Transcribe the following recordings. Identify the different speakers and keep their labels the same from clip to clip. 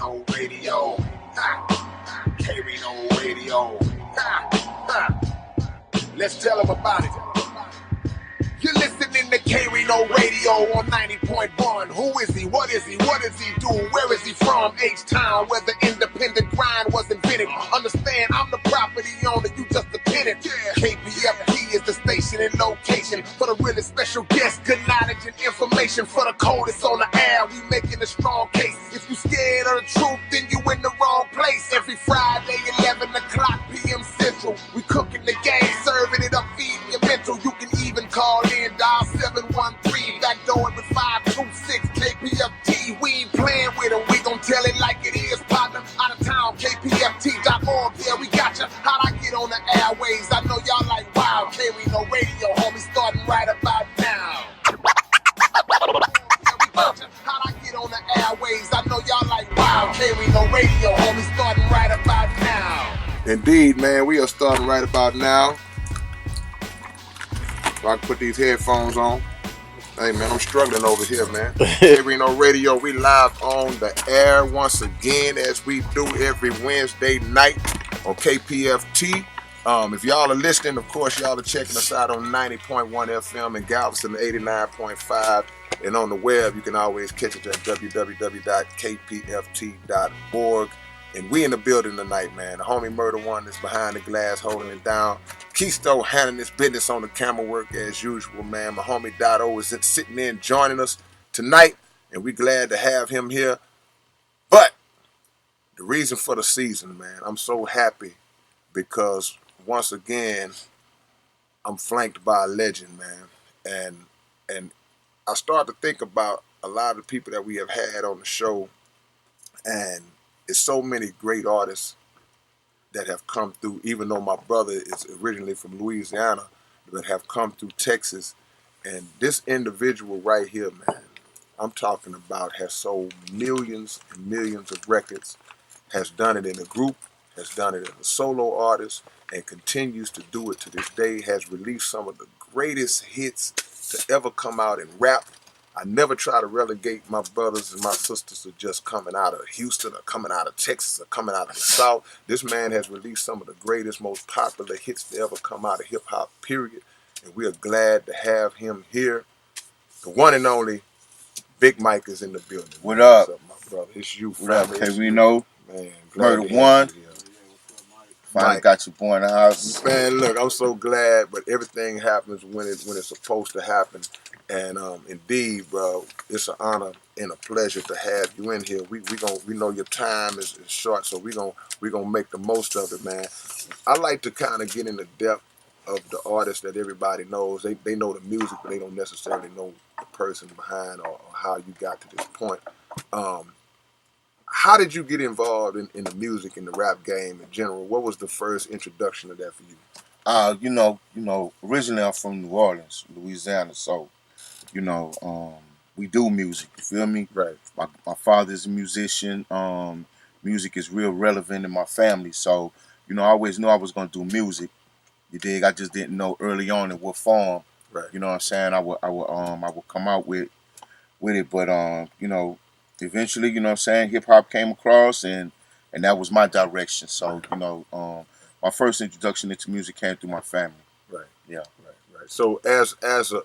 Speaker 1: K-Rino Radio. Ha. K-Rino Radio. Ha. Ha. Let's tell them about it. You're listening to K-Rino Radio on 90.1. Who is he? What is he? What does he do? Where is he from? H-Town, where the independent grind was invented. Understand, I'm the property owner, you just a tenant. KPFT is the station and location for the really special guests. Good knowledge and information for the coldest on the air. We making a strong case. If you scared of the truth, then you in the wrong place. Every Friday, 11 o'clock p.m. Central. We cooking the game, serving it up, feeding your mental. You can even call in, dial 713, backdoor with 526 KPFT. We ain't playing with them, we gon' tell it like it is, partner. Out of town, KPFT.org, yeah, we got ya. How'd I get on the airways? I know y'all like, wow, K-Rino Radio, homie, starting right about now. How'd I get on the airways? I know y'all like, wow, K-Rino Radio, homie, starting right about now. Indeed, man, we are starting right about now. So I can put these headphones on. Hey, man, I'm struggling over here, man. K-Rino Radio, we live on the air once again, as we do every Wednesday night on KPFT. If y'all are listening, of course, y'all are checking us out on 90.1 FM in Galveston, 89.5. And on the web, you can always catch it at www.kpft.org. And we in the building tonight, man. The homie Murder One is behind the glass holding it down. Keisto handling his business on the camera work as usual, man. My homie Dotto is sitting in joining us tonight, and we glad to have him here. But the reason for the season, man, I'm so happy because once again, I'm flanked by a legend, man. And I start to think about a lot of the people that we have had on the show, and it's so many great artists that have come through, even though my brother is originally from Louisiana, but have come through Texas. And this individual right here, man, I'm talking about, has sold millions and millions of records, has done it in a group, has done it as a solo artist, and continues to do it to this day, has released some of the greatest hits to ever come out in rap. I never try to relegate my brothers and my sisters to just coming out of Houston or coming out of Texas or coming out of the South. This man has released some of the greatest, most popular hits to ever come out of hip-hop, period. And we are glad to have him here. The one and only Big Mike is in the building.
Speaker 2: What up?
Speaker 1: What's up, my brother? It's you,
Speaker 2: What up,
Speaker 1: family.
Speaker 2: K-Rino?
Speaker 1: Man,
Speaker 2: Murder One. Finally
Speaker 1: Mike.
Speaker 2: got your boy in the house.
Speaker 1: Man, look, I'm so glad, but everything happens when it's supposed to happen. And indeed, bro, it's an honor and a pleasure to have you in here. We know your time is short, so we gonna make the most of it, man. I like to kind of get in the depth of the artist that everybody knows. They know the music, but they don't necessarily know the person behind or how you got to this point. How did you get involved in the music and the rap game in general? What was the first introduction of that for you?
Speaker 2: Originally I'm from New Orleans, Louisiana, so we do music. You feel me?
Speaker 1: Right.
Speaker 2: My father's a musician. Music is real relevant in my family, so I always knew I was gonna do music. You dig? I just didn't know early on in what form.
Speaker 1: Right.
Speaker 2: You know what I'm saying? I would come out with it, but eventually, hip hop came across, and that was my direction. So my first introduction into music came through my family.
Speaker 1: Right.
Speaker 2: Yeah.
Speaker 1: Right. So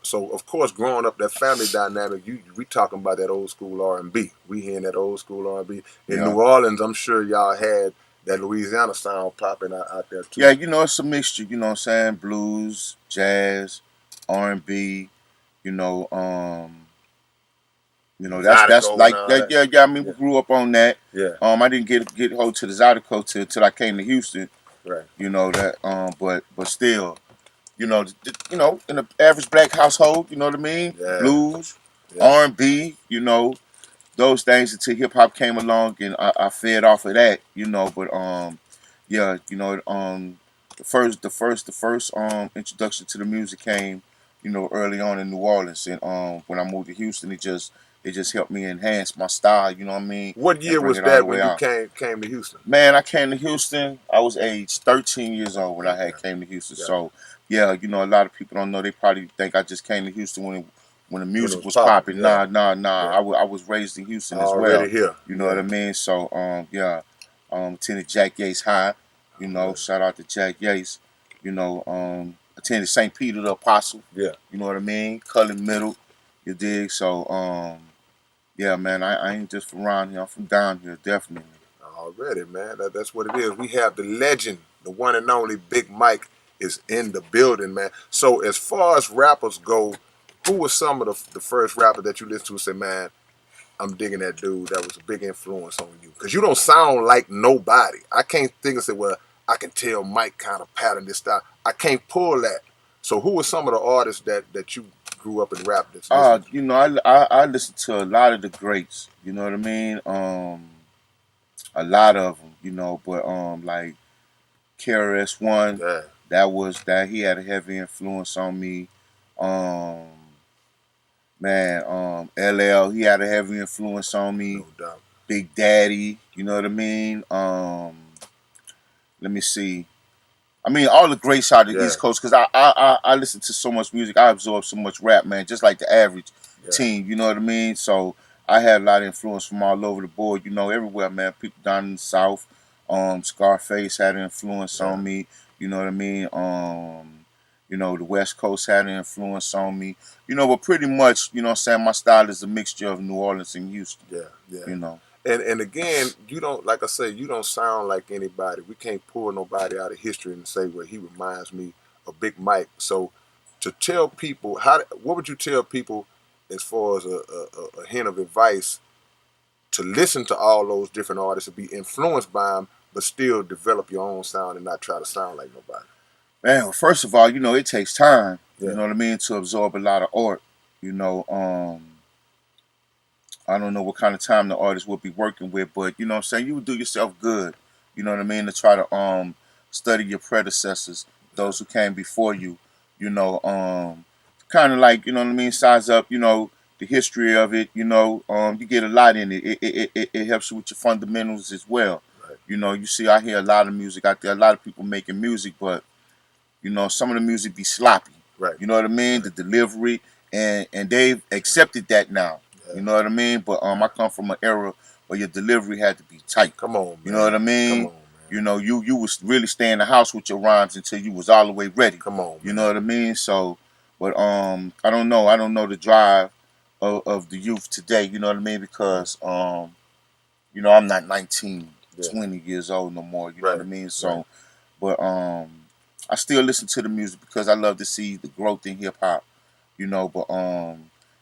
Speaker 1: so of course, growing up, that family dynamic, we talking about that old school R&B. We hearing that old school R&B. In New Orleans, I'm sure y'all had that Louisiana sound popping out there too.
Speaker 2: Yeah, it's a mixture. You know what I'm saying? Blues, jazz, R&B. That's like that. Yeah. I mean, we grew up on that.
Speaker 1: Yeah.
Speaker 2: I didn't get hold to the Zydeco till I came to Houston.
Speaker 1: Right.
Speaker 2: But still, in the average black household, you know what I mean?
Speaker 1: Yeah.
Speaker 2: Blues, R&B, those things until hip hop came along, and I fed off of that, But the first introduction to the music came, early on in New Orleans, and when I moved to Houston, it just helped me enhance my style. You know what I mean?
Speaker 1: What year was that when you came to Houston?
Speaker 2: Man, I came to Houston. I was age 13 years old when I came to Houston. Yeah. So, a lot of people don't know. They probably think I just came to Houston when the
Speaker 1: when it
Speaker 2: music
Speaker 1: was
Speaker 2: was
Speaker 1: popping.
Speaker 2: popping.
Speaker 1: Yeah,
Speaker 2: Nah.
Speaker 1: yeah.
Speaker 2: I was raised in Houston as well.
Speaker 1: Already here.
Speaker 2: You know what
Speaker 1: Yeah.
Speaker 2: I mean? So yeah, attended Jack Yates High. You know,
Speaker 1: Already.
Speaker 2: shout out to Jack Yates. You know, attended St. Peter the Apostle.
Speaker 1: Yeah.
Speaker 2: You know what I mean? Cullen Middle. You dig? So yeah, man, I ain't just from around here. I'm from down here, definitely.
Speaker 1: Already, man. That's what it is. We have the legend, the one and only Big Mike is in the building, man. So as far as rappers go, who was some of the first rappers that you listened to and say, man, I'm digging that dude. That was a big influence on you. Because you don't sound like nobody. I can't think and say, well, I can tell Mike kind of patterned this style. I can't pull that. So who were some of the artists that you grew up in rap that's listening to?
Speaker 2: You know, I listen to a lot of the greats. You know what I mean? A lot of them. You know, but like KRS-One,
Speaker 1: Yeah,
Speaker 2: that he had a heavy influence on me. Um, man, LL, he had a heavy influence on me.
Speaker 1: no doubt.
Speaker 2: Big Daddy, you know what I mean? Let me see. I mean, all the greats out of the
Speaker 1: Yeah,
Speaker 2: East Coast, because I listen to so much music. I absorb so much rap, man, just like the average
Speaker 1: yeah,
Speaker 2: teen, you know what I mean? So I had a lot of influence from all over the board, you know, everywhere, man. People down in the South, Scarface had an influence
Speaker 1: yeah.
Speaker 2: on me, you know what I mean? You know, the West Coast had an influence on me, you know, but pretty much, you know what I'm saying, my style is a mixture of New Orleans and Houston,
Speaker 1: Yeah, yeah.
Speaker 2: you know.
Speaker 1: And again, you don't like I say, you don't sound like anybody. We can't pull nobody out of history and say, well, he reminds me of Big Mike. So to tell people what would you tell people as far as a hint of advice to listen to all those different artists and be influenced by them, but still develop your own sound and not try to sound like nobody.
Speaker 2: Man, well, first of all, you know, it takes time, you
Speaker 1: Yeah,
Speaker 2: know what I mean, to absorb a lot of art, you know. I don't know what kind of time the artist will be working with, but you know what I'm saying, you would do yourself good, you know what I mean, to try to study your predecessors,
Speaker 1: yeah,
Speaker 2: those who came before you, you know, kind of like, you know what I mean, size up, you know, the history of it, you know, you get a lot in it. It helps you with your fundamentals as well.
Speaker 1: right,
Speaker 2: You know, you see, I hear a lot of music out there, a lot of people making music, but you know, some of the music be sloppy.
Speaker 1: right,
Speaker 2: You know what I mean?
Speaker 1: right.
Speaker 2: The delivery, and they've accepted that now.
Speaker 1: Yeah,
Speaker 2: You know what I mean? But
Speaker 1: yeah.
Speaker 2: I come from an era where your delivery had to be tight.
Speaker 1: Come on,
Speaker 2: You know what
Speaker 1: man.
Speaker 2: I
Speaker 1: Come
Speaker 2: mean?
Speaker 1: on, man.
Speaker 2: You know, you was really stay in the house with your rhymes until you was all the way ready.
Speaker 1: Come on,
Speaker 2: You know
Speaker 1: man.
Speaker 2: what I mean? So, but I don't know. I don't know the drive of the youth today. You know what I mean?
Speaker 1: Yeah,
Speaker 2: Because you know, I'm not 19,
Speaker 1: yeah.
Speaker 2: 20 years old no more. You know what I
Speaker 1: Right,
Speaker 2: mean?
Speaker 1: right.
Speaker 2: So, but I still listen to the music because I love to see the growth in hip hop. You know, but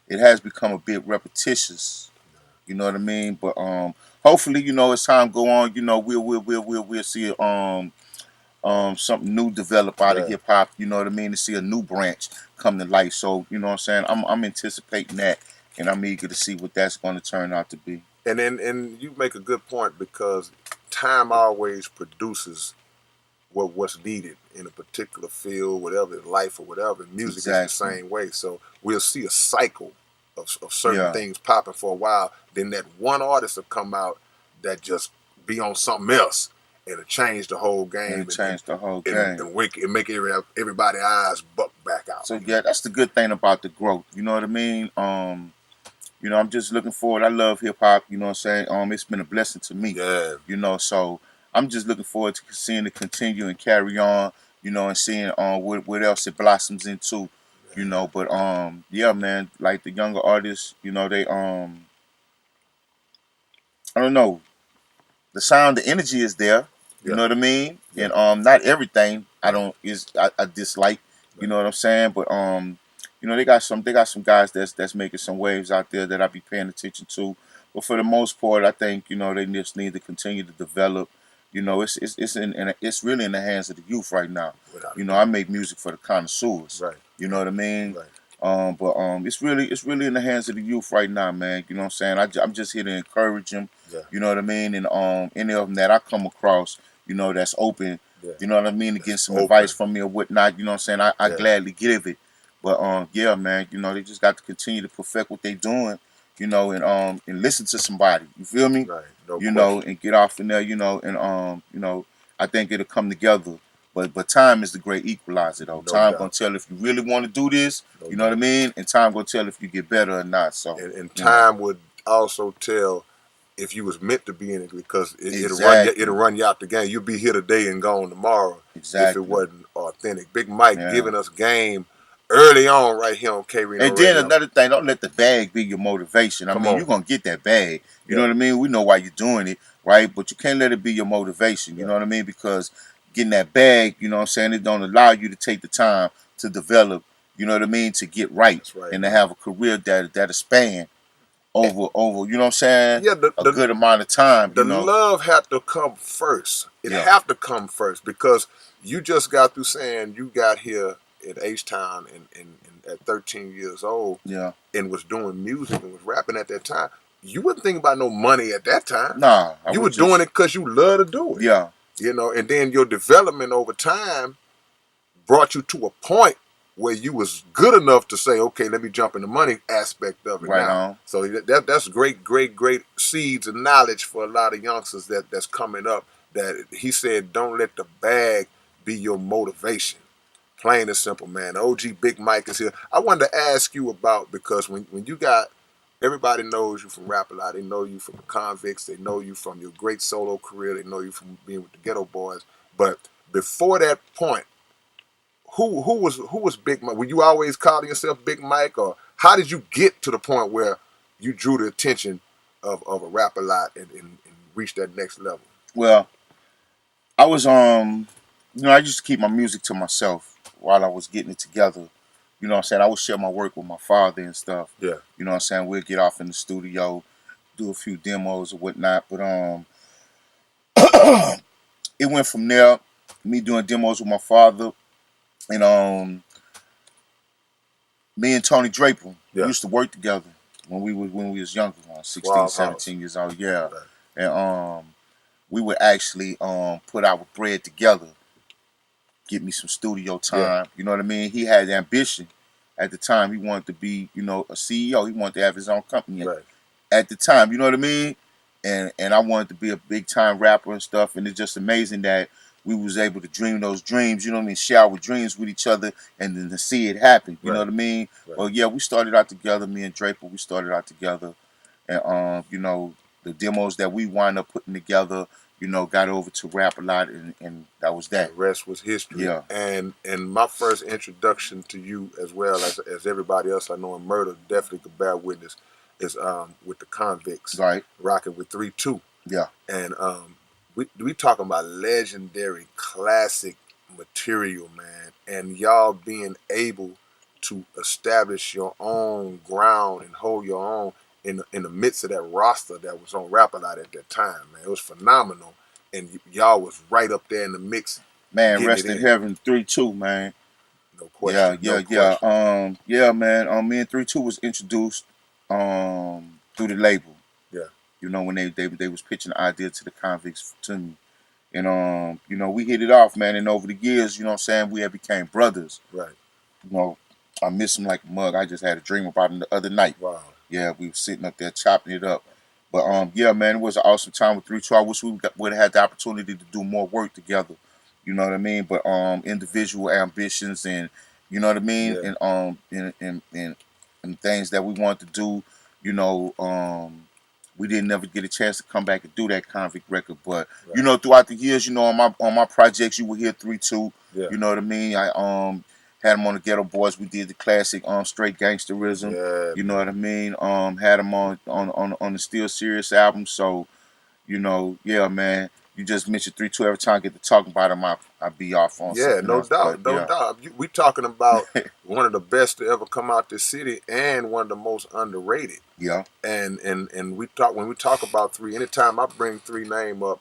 Speaker 2: it has become a bit repetitious. You know what I mean? But hopefully, you know, as time go on, you know, we'll see something new develop out of
Speaker 1: Yeah.
Speaker 2: hip hop. You know what I mean? To see a new branch come to light. So you know what I'm saying? I'm anticipating that, and I'm eager to see what that's going to turn out to be.
Speaker 1: And you make a good point because time always produces what's needed in a particular field, whatever life or whatever. Music is the
Speaker 2: Exactly.
Speaker 1: same way. So we'll see a cycle of certain
Speaker 2: Yeah.
Speaker 1: things popping for a while. Then that one artist will come out that just be on something else and it'll change the whole
Speaker 2: And it
Speaker 1: game
Speaker 2: changed the whole
Speaker 1: and,
Speaker 2: game.
Speaker 1: and make everybody's eyes buck back out.
Speaker 2: So yeah, that's the good thing about the growth. You know what I mean? You know, I'm just looking forward. I love hip hop. You know what I'm saying? It's been a blessing to me.
Speaker 1: Yeah,
Speaker 2: You know, so I'm just looking forward to seeing it continue and carry on. You know, and seeing what else it blossoms into. You know, but yeah, man, like the younger artists, you know, they I don't know, the sound, the energy is there. You
Speaker 1: yeah,
Speaker 2: know what I mean?
Speaker 1: yeah,
Speaker 2: And not everything
Speaker 1: right,
Speaker 2: I dislike. You
Speaker 1: right.
Speaker 2: know what I'm saying? But you know, they got some guys that's making some waves out there that I be paying attention to. But for the most part, I think you know they just need to continue to develop. You know, it's really in the hands of the youth right now.
Speaker 1: Without
Speaker 2: You
Speaker 1: a
Speaker 2: know, I
Speaker 1: doubt.
Speaker 2: make music for the connoisseurs.
Speaker 1: Right,
Speaker 2: You know
Speaker 1: right,
Speaker 2: what I mean?
Speaker 1: right.
Speaker 2: But it's really in the hands of the youth right now, man. You know what I'm saying? I'm just here to encourage them.
Speaker 1: Yeah,
Speaker 2: You know what I mean? And any of them that I come across, you know, that's open.
Speaker 1: yeah.
Speaker 2: You know what I mean? To
Speaker 1: That's
Speaker 2: get some advice
Speaker 1: open.
Speaker 2: from me or whatnot. You know what I'm saying? I
Speaker 1: Yeah,
Speaker 2: gladly give it. But yeah, man. You know, they just got to continue to perfect what they doing. You know, and listen to somebody. You feel me?
Speaker 1: right. No
Speaker 2: You know,
Speaker 1: question.
Speaker 2: and get off in there. You know, and I think it'll come together. But time is the great equalizer, though.
Speaker 1: No
Speaker 2: Time gonna
Speaker 1: doubt.
Speaker 2: tell if you really want to do this.
Speaker 1: No
Speaker 2: You know what I
Speaker 1: doubt.
Speaker 2: mean? And time gonna tell if you get better or not. So,
Speaker 1: And
Speaker 2: you know,
Speaker 1: time would also tell if you was meant to be in it, because it'll
Speaker 2: exactly,
Speaker 1: run you out the game. You'll be here today and gone tomorrow if it
Speaker 2: exactly,
Speaker 1: wasn't authentic. Big Mike
Speaker 2: yeah.
Speaker 1: giving us game early on right here on K-Rino
Speaker 2: And then
Speaker 1: Radio.
Speaker 2: another thing, don't let the bag be your motivation. I
Speaker 1: Come
Speaker 2: mean,
Speaker 1: on.
Speaker 2: you're gonna get that bag. You know
Speaker 1: Yeah.
Speaker 2: what I mean? We know why you're doing it, right? But you can't let it be your motivation. You
Speaker 1: Yeah.
Speaker 2: know what I mean? Because getting that bag, you know what I'm saying, it don't allow you to take the time to develop, you know what I mean, to get right
Speaker 1: That's right,
Speaker 2: and to
Speaker 1: man.
Speaker 2: have a career that'll span over, you know what I'm saying,
Speaker 1: Yeah,
Speaker 2: a good amount of time,
Speaker 1: the
Speaker 2: you know.
Speaker 1: love had to come first. It
Speaker 2: Yeah.
Speaker 1: have to come first, because you just got through saying you got here in H-Town at 13 years old
Speaker 2: Yeah.
Speaker 1: and was doing music and was rapping at that time. You wouldn't think about no money at that time.
Speaker 2: Nah, I
Speaker 1: You
Speaker 2: was
Speaker 1: were doing
Speaker 2: just
Speaker 1: it because you love to do it.
Speaker 2: yeah,
Speaker 1: And then your development over time brought you to a point where you was good enough to say, okay, let me jump in the money aspect of it
Speaker 2: right
Speaker 1: now.
Speaker 2: on.
Speaker 1: So that's great seeds of knowledge for a lot of youngsters that's coming up. That he said, don't let the bag be your motivation. Plain and simple, man. OG Big Mike is here. I wanted to ask you about, because when you got, everybody knows you from Rap A Lot. They know you from the Convicts. They know you from your great solo career. They know you from being with the Ghetto Boys. But before that point, who was Big Mike? Were you always calling yourself Big Mike, or how did you get to the point where you drew the attention of a Rap A Lot and reached that next level?
Speaker 2: Well, I was I used to keep my music to myself while I was getting it together. You know what I'm saying? I would share my work with my father and stuff.
Speaker 1: Yeah.
Speaker 2: You know what I'm saying? We'd get off in the studio, do a few demos or whatnot. But it went from there, me doing demos with my father, and me and Tony Draper
Speaker 1: Yeah.
Speaker 2: used to work together when we was younger, 16,
Speaker 1: Suave House.
Speaker 2: 17 years old, yeah.
Speaker 1: Right.
Speaker 2: And we would actually put our bread together, get me some studio
Speaker 1: Yeah.
Speaker 2: time. You know what I mean? He had ambition at the time. He wanted to be, a CEO. He wanted to have his own company
Speaker 1: Right.
Speaker 2: at the time. You know what I mean? And I wanted to be a big time rapper and stuff. And it's just amazing that we was able to dream those dreams. You know what I mean? Share our dreams with each other, and then to see it happen. You know
Speaker 1: Right.
Speaker 2: what I mean?
Speaker 1: Right.
Speaker 2: Well, yeah, we started out together. Me and Draper, we started out together, and the demos that we wind up putting together, got over to Rap A Lot, and that was
Speaker 1: And
Speaker 2: that.
Speaker 1: the rest was history.
Speaker 2: Yeah.
Speaker 1: And my first introduction to you, as well as everybody else I know in murder, definitely could bear witness, is with the Convicts,
Speaker 2: Right.
Speaker 1: rocking with 3-2.
Speaker 2: Yeah.
Speaker 1: And we talking about legendary classic material, man. And y'all being able to establish your own ground and hold your own in the midst of that roster that was on Rap A Lot at that time, man. It was phenomenal. And y'all was right up there in the mix,
Speaker 2: Man,
Speaker 1: getting it
Speaker 2: rest in
Speaker 1: in.
Speaker 2: heaven, 3-2, man.
Speaker 1: No
Speaker 2: Yeah,
Speaker 1: question. No
Speaker 2: yeah, yeah.
Speaker 1: question.
Speaker 2: Yeah, man. Me and 3-2 was introduced through the label.
Speaker 1: Yeah.
Speaker 2: You know, when they was pitching the idea to the convicts to me. And we hit it off, man. And over the years, you know what I'm saying, we have became brothers.
Speaker 1: Right.
Speaker 2: You know, I miss him like a mug. I just had a dream about him the other night.
Speaker 1: Wow.
Speaker 2: Yeah, we were sitting up there chopping it up. But yeah, man, it was an awesome time with 3-2. I wish we would have had the opportunity to do more work together. You know what I mean? But individual ambitions, and you know what I mean,
Speaker 1: Yeah.
Speaker 2: and things that we want to do, you know, we didn't never get a chance to come back and do that convict record. But
Speaker 1: Right.
Speaker 2: throughout the years, on my projects, you will hear 3-2.
Speaker 1: Yeah.
Speaker 2: You know what I mean? I had him on the Ghetto Boys. We did the classic Straight Gangsterism.
Speaker 1: Yeah,
Speaker 2: You know
Speaker 1: man.
Speaker 2: what I mean? Had him on the Still Serious album. So, yeah, man. You just mentioned 3-2. Every time I get to talking about him, I be off on
Speaker 1: Yeah,
Speaker 2: something
Speaker 1: no
Speaker 2: else. But
Speaker 1: doubt, no
Speaker 2: yeah,
Speaker 1: doubt. We talking about one of the best to ever come out this city, and one of the most underrated.
Speaker 2: yeah,
Speaker 1: And when we talk about three, anytime I bring three name up,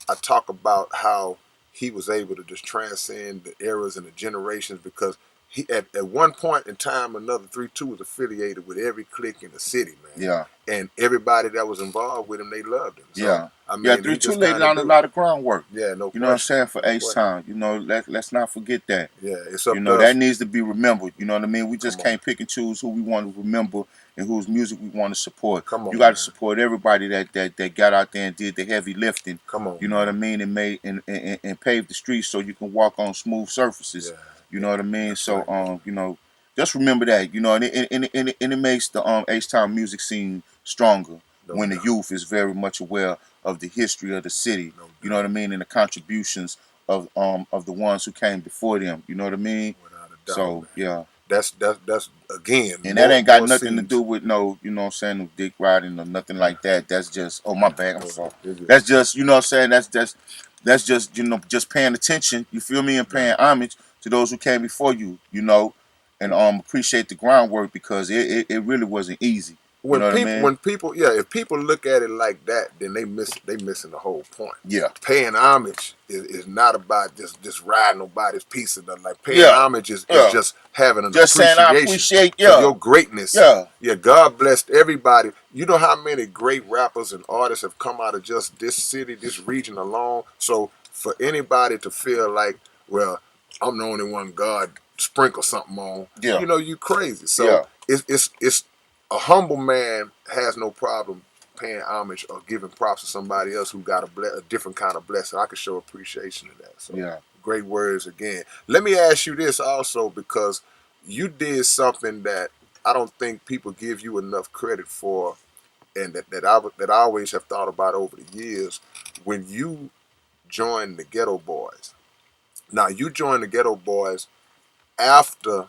Speaker 1: I talk about how he was able to just transcend the eras and the generations, because he at one point in time or another, 3-2 was affiliated with every clique in the city, man.
Speaker 2: yeah,
Speaker 1: And everybody that was involved with him, they loved him. So
Speaker 2: yeah.
Speaker 1: I
Speaker 2: Yeah,
Speaker 1: mean, he
Speaker 2: 3-2
Speaker 1: just
Speaker 2: laid
Speaker 1: kind of
Speaker 2: down a
Speaker 1: do it.
Speaker 2: lot of groundwork.
Speaker 1: Yeah, no
Speaker 2: You know what I'm
Speaker 1: question,
Speaker 2: saying? For
Speaker 1: no
Speaker 2: H
Speaker 1: question.
Speaker 2: Town. Let's not forget that.
Speaker 1: Yeah, it's up to
Speaker 2: That
Speaker 1: us.
Speaker 2: needs to be remembered. You know what I mean? We just
Speaker 1: Come on.
Speaker 2: can't pick and choose who we want to remember and whose music we want to support.
Speaker 1: Come
Speaker 2: You
Speaker 1: on,
Speaker 2: got to
Speaker 1: man.
Speaker 2: support everybody that got out there and did the heavy lifting.
Speaker 1: Come on,
Speaker 2: You know
Speaker 1: man.
Speaker 2: what I mean, and made and paved the streets so you can walk on smooth surfaces.
Speaker 1: Yeah.
Speaker 2: You know what I mean.
Speaker 1: That's
Speaker 2: So
Speaker 1: right, man.
Speaker 2: you know, just remember that. You know, and it makes the H-Town music scene stronger
Speaker 1: No
Speaker 2: when the
Speaker 1: doubt.
Speaker 2: youth is very much aware of the history of the city.
Speaker 1: No
Speaker 2: You know what I
Speaker 1: doubt.
Speaker 2: mean, and the contributions of the ones who came before them. You know what I mean.
Speaker 1: Without a doubt,
Speaker 2: So
Speaker 1: man.
Speaker 2: yeah.
Speaker 1: That's again
Speaker 2: And that ain't got
Speaker 1: more
Speaker 2: nothing to
Speaker 1: seeds.
Speaker 2: do with no, you know what I'm saying, no dick riding or nothing
Speaker 1: Yeah.
Speaker 2: like that. That's just, oh my
Speaker 1: Yeah.
Speaker 2: bad, I'm
Speaker 1: Go ahead.
Speaker 2: sorry.
Speaker 1: You're good.
Speaker 2: That's just, you know what I'm saying, that's just, you know, just paying attention, you feel me, and
Speaker 1: Yeah.
Speaker 2: paying homage to those who came before you, you know, and appreciate the groundwork because it really wasn't easy. You know what I mean?
Speaker 1: When people yeah, if people look at it like that, then they missing the whole point.
Speaker 2: Yeah.
Speaker 1: Paying homage is not about just riding nobody's piece of nothing. Like paying
Speaker 2: Yeah.
Speaker 1: homage is
Speaker 2: Yeah.
Speaker 1: just having an
Speaker 2: Just saying I
Speaker 1: appreciation
Speaker 2: appreciate,
Speaker 1: for
Speaker 2: yeah.
Speaker 1: your greatness.
Speaker 2: Yeah.
Speaker 1: Yeah, God blessed everybody. You know how many great rappers and artists have come out of just this city, this region alone. So for anybody to feel like, well, I'm the only one God sprinkle something on,
Speaker 2: Yeah.
Speaker 1: you crazy. So
Speaker 2: Yeah.
Speaker 1: it's a humble man has no problem paying homage or giving props to somebody else who got a different kind of blessing. I can show appreciation to that. So
Speaker 2: Yeah.
Speaker 1: great words again. Let me ask you this also, because you did something that I don't think people give you enough credit for, and that I always have thought about over the years. When you joined the Ghetto Boys, now you joined the Ghetto Boys after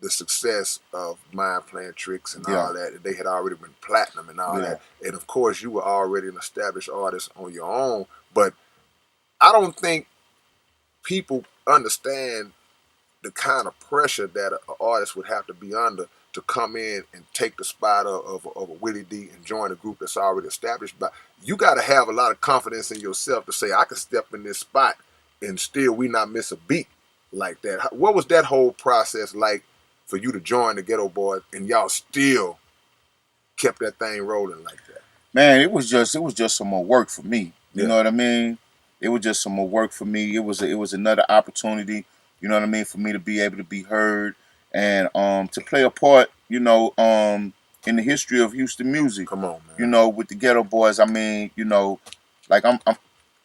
Speaker 1: the success of Mind Playing Tricks and
Speaker 2: Yeah.
Speaker 1: all that. They had already been platinum and all
Speaker 2: Yeah.
Speaker 1: that. And of course, you were already an established artist on your own. But I don't think people understand the kind of pressure that an artist would have to be under to come in and take the spot of a Willie D and join a group that's already established. But you got to have a lot of confidence in yourself to say, I can step in this spot and still we not miss a beat like that. What was that whole process like for you to join the Ghetto Boys and y'all still kept that thing rolling like that?
Speaker 2: Man, it was just some more work for me. You
Speaker 1: Yeah,
Speaker 2: know what I mean? It was just some more work for me. It was another opportunity, you know what I mean, for me to be able to be heard and to play a part, in the history of Houston music.
Speaker 1: come on,
Speaker 2: You
Speaker 1: man.
Speaker 2: know, with the Ghetto Boys, I mean, like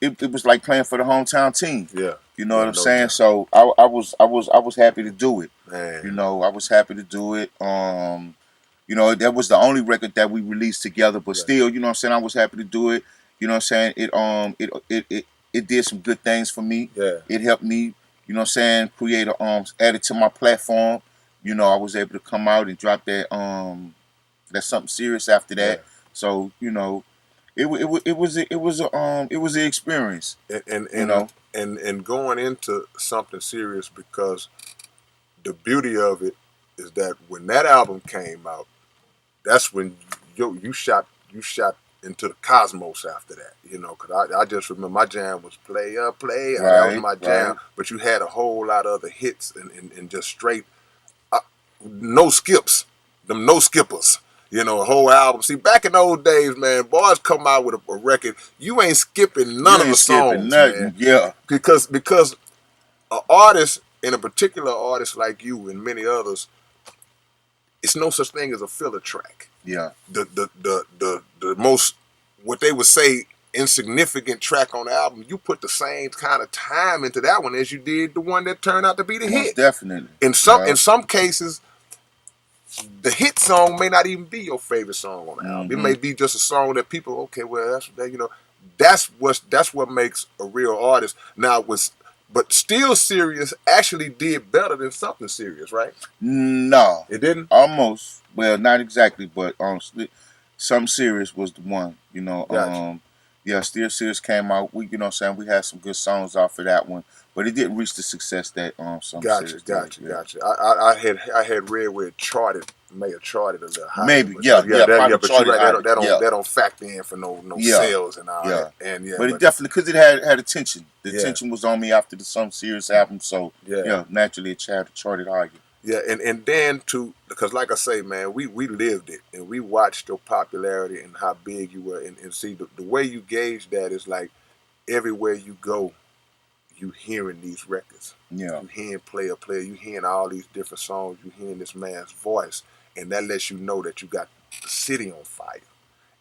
Speaker 2: it was like playing for the hometown team.
Speaker 1: Yeah,
Speaker 2: You know what
Speaker 1: yeah,
Speaker 2: I'm
Speaker 1: no
Speaker 2: saying?
Speaker 1: doubt,
Speaker 2: So I was happy to do it.
Speaker 1: man.
Speaker 2: You know, I was happy to do it. That was the only record that we released together, but
Speaker 1: Yeah,
Speaker 2: still, you know what I'm saying, I was happy to do it. You know what I'm saying? It did some good things for me.
Speaker 1: yeah,
Speaker 2: It helped me, you know what I'm saying, create added to my platform. You know, I was able to come out and drop that something serious after
Speaker 1: yeah.
Speaker 2: that. So, it was an experience,
Speaker 1: And and
Speaker 2: you
Speaker 1: and
Speaker 2: know.
Speaker 1: and going into something serious, because the beauty of it is that when that album came out, that's when you shot into the cosmos after that. Because I just remember my jam was Player Player. That was
Speaker 2: Right,
Speaker 1: my jam.
Speaker 2: right.
Speaker 1: But you had a whole lot of other hits and just straight, uh, no skips. Them no skippers. A whole album. See, back in those days, man, boys come out with a record. You ain't skipping
Speaker 2: You
Speaker 1: none of
Speaker 2: ain't
Speaker 1: the
Speaker 2: skipping
Speaker 1: songs, man,
Speaker 2: nothing. Yeah,
Speaker 1: because an artist, and a particular artist like you and many others, it's no such thing as a filler track.
Speaker 2: yeah.
Speaker 1: The most, what they would say, insignificant track on the album, you put the same kind of time into that one as you did the one that turned out to be the
Speaker 2: Most
Speaker 1: hit.
Speaker 2: definitely.
Speaker 1: In some
Speaker 2: Yeah.
Speaker 1: in some cases, the hit song may not even be your favorite song on the album. It
Speaker 2: Mm-hmm.
Speaker 1: may be just a song that people, okay, well, that's that. That's what makes a real artist. Now, but Still Serious actually did better than Something Serious, right?
Speaker 2: No,
Speaker 1: It didn't.
Speaker 2: almost. Well, not exactly, but some serious was the one.
Speaker 1: Gotcha.
Speaker 2: Yeah, Still Serious came out. You know what I'm saying, we had some good songs off of that one, but it didn't reach the success that some
Speaker 1: Gotcha,
Speaker 2: serious did.
Speaker 1: gotcha,
Speaker 2: Yeah,
Speaker 1: gotcha. I had read where it charted, may have charted a little higher,
Speaker 2: maybe.
Speaker 1: but
Speaker 2: Yeah, yeah,
Speaker 1: yeah,
Speaker 2: probably
Speaker 1: but you're
Speaker 2: charted
Speaker 1: right. That
Speaker 2: higher.
Speaker 1: don't that don't
Speaker 2: Yeah,
Speaker 1: that don't factor in for no
Speaker 2: yeah,
Speaker 1: sales and all that.
Speaker 2: yeah.
Speaker 1: And yeah,
Speaker 2: But it
Speaker 1: but
Speaker 2: definitely, because it had attention. The
Speaker 1: yeah,
Speaker 2: attention was on me after the Some Serious album, so
Speaker 1: yeah,
Speaker 2: yeah, naturally it charted higher.
Speaker 1: yeah. And then because like I say, man, we lived it and we watched your popularity and how big you were, and see the way you gauge that is like everywhere you go, you hearing these records.
Speaker 2: Yeah,
Speaker 1: You hearing player, you hearing all these different songs, you hearing this man's voice. and that lets you know that you got the city on fire.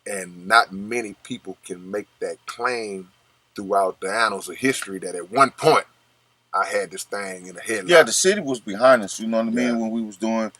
Speaker 1: And not many people can make that claim throughout the annals of history that at one point I had this thing in a
Speaker 2: Yeah,
Speaker 1: headlock.
Speaker 2: the city was behind us. You know what I
Speaker 1: Yeah,
Speaker 2: mean? When we was doing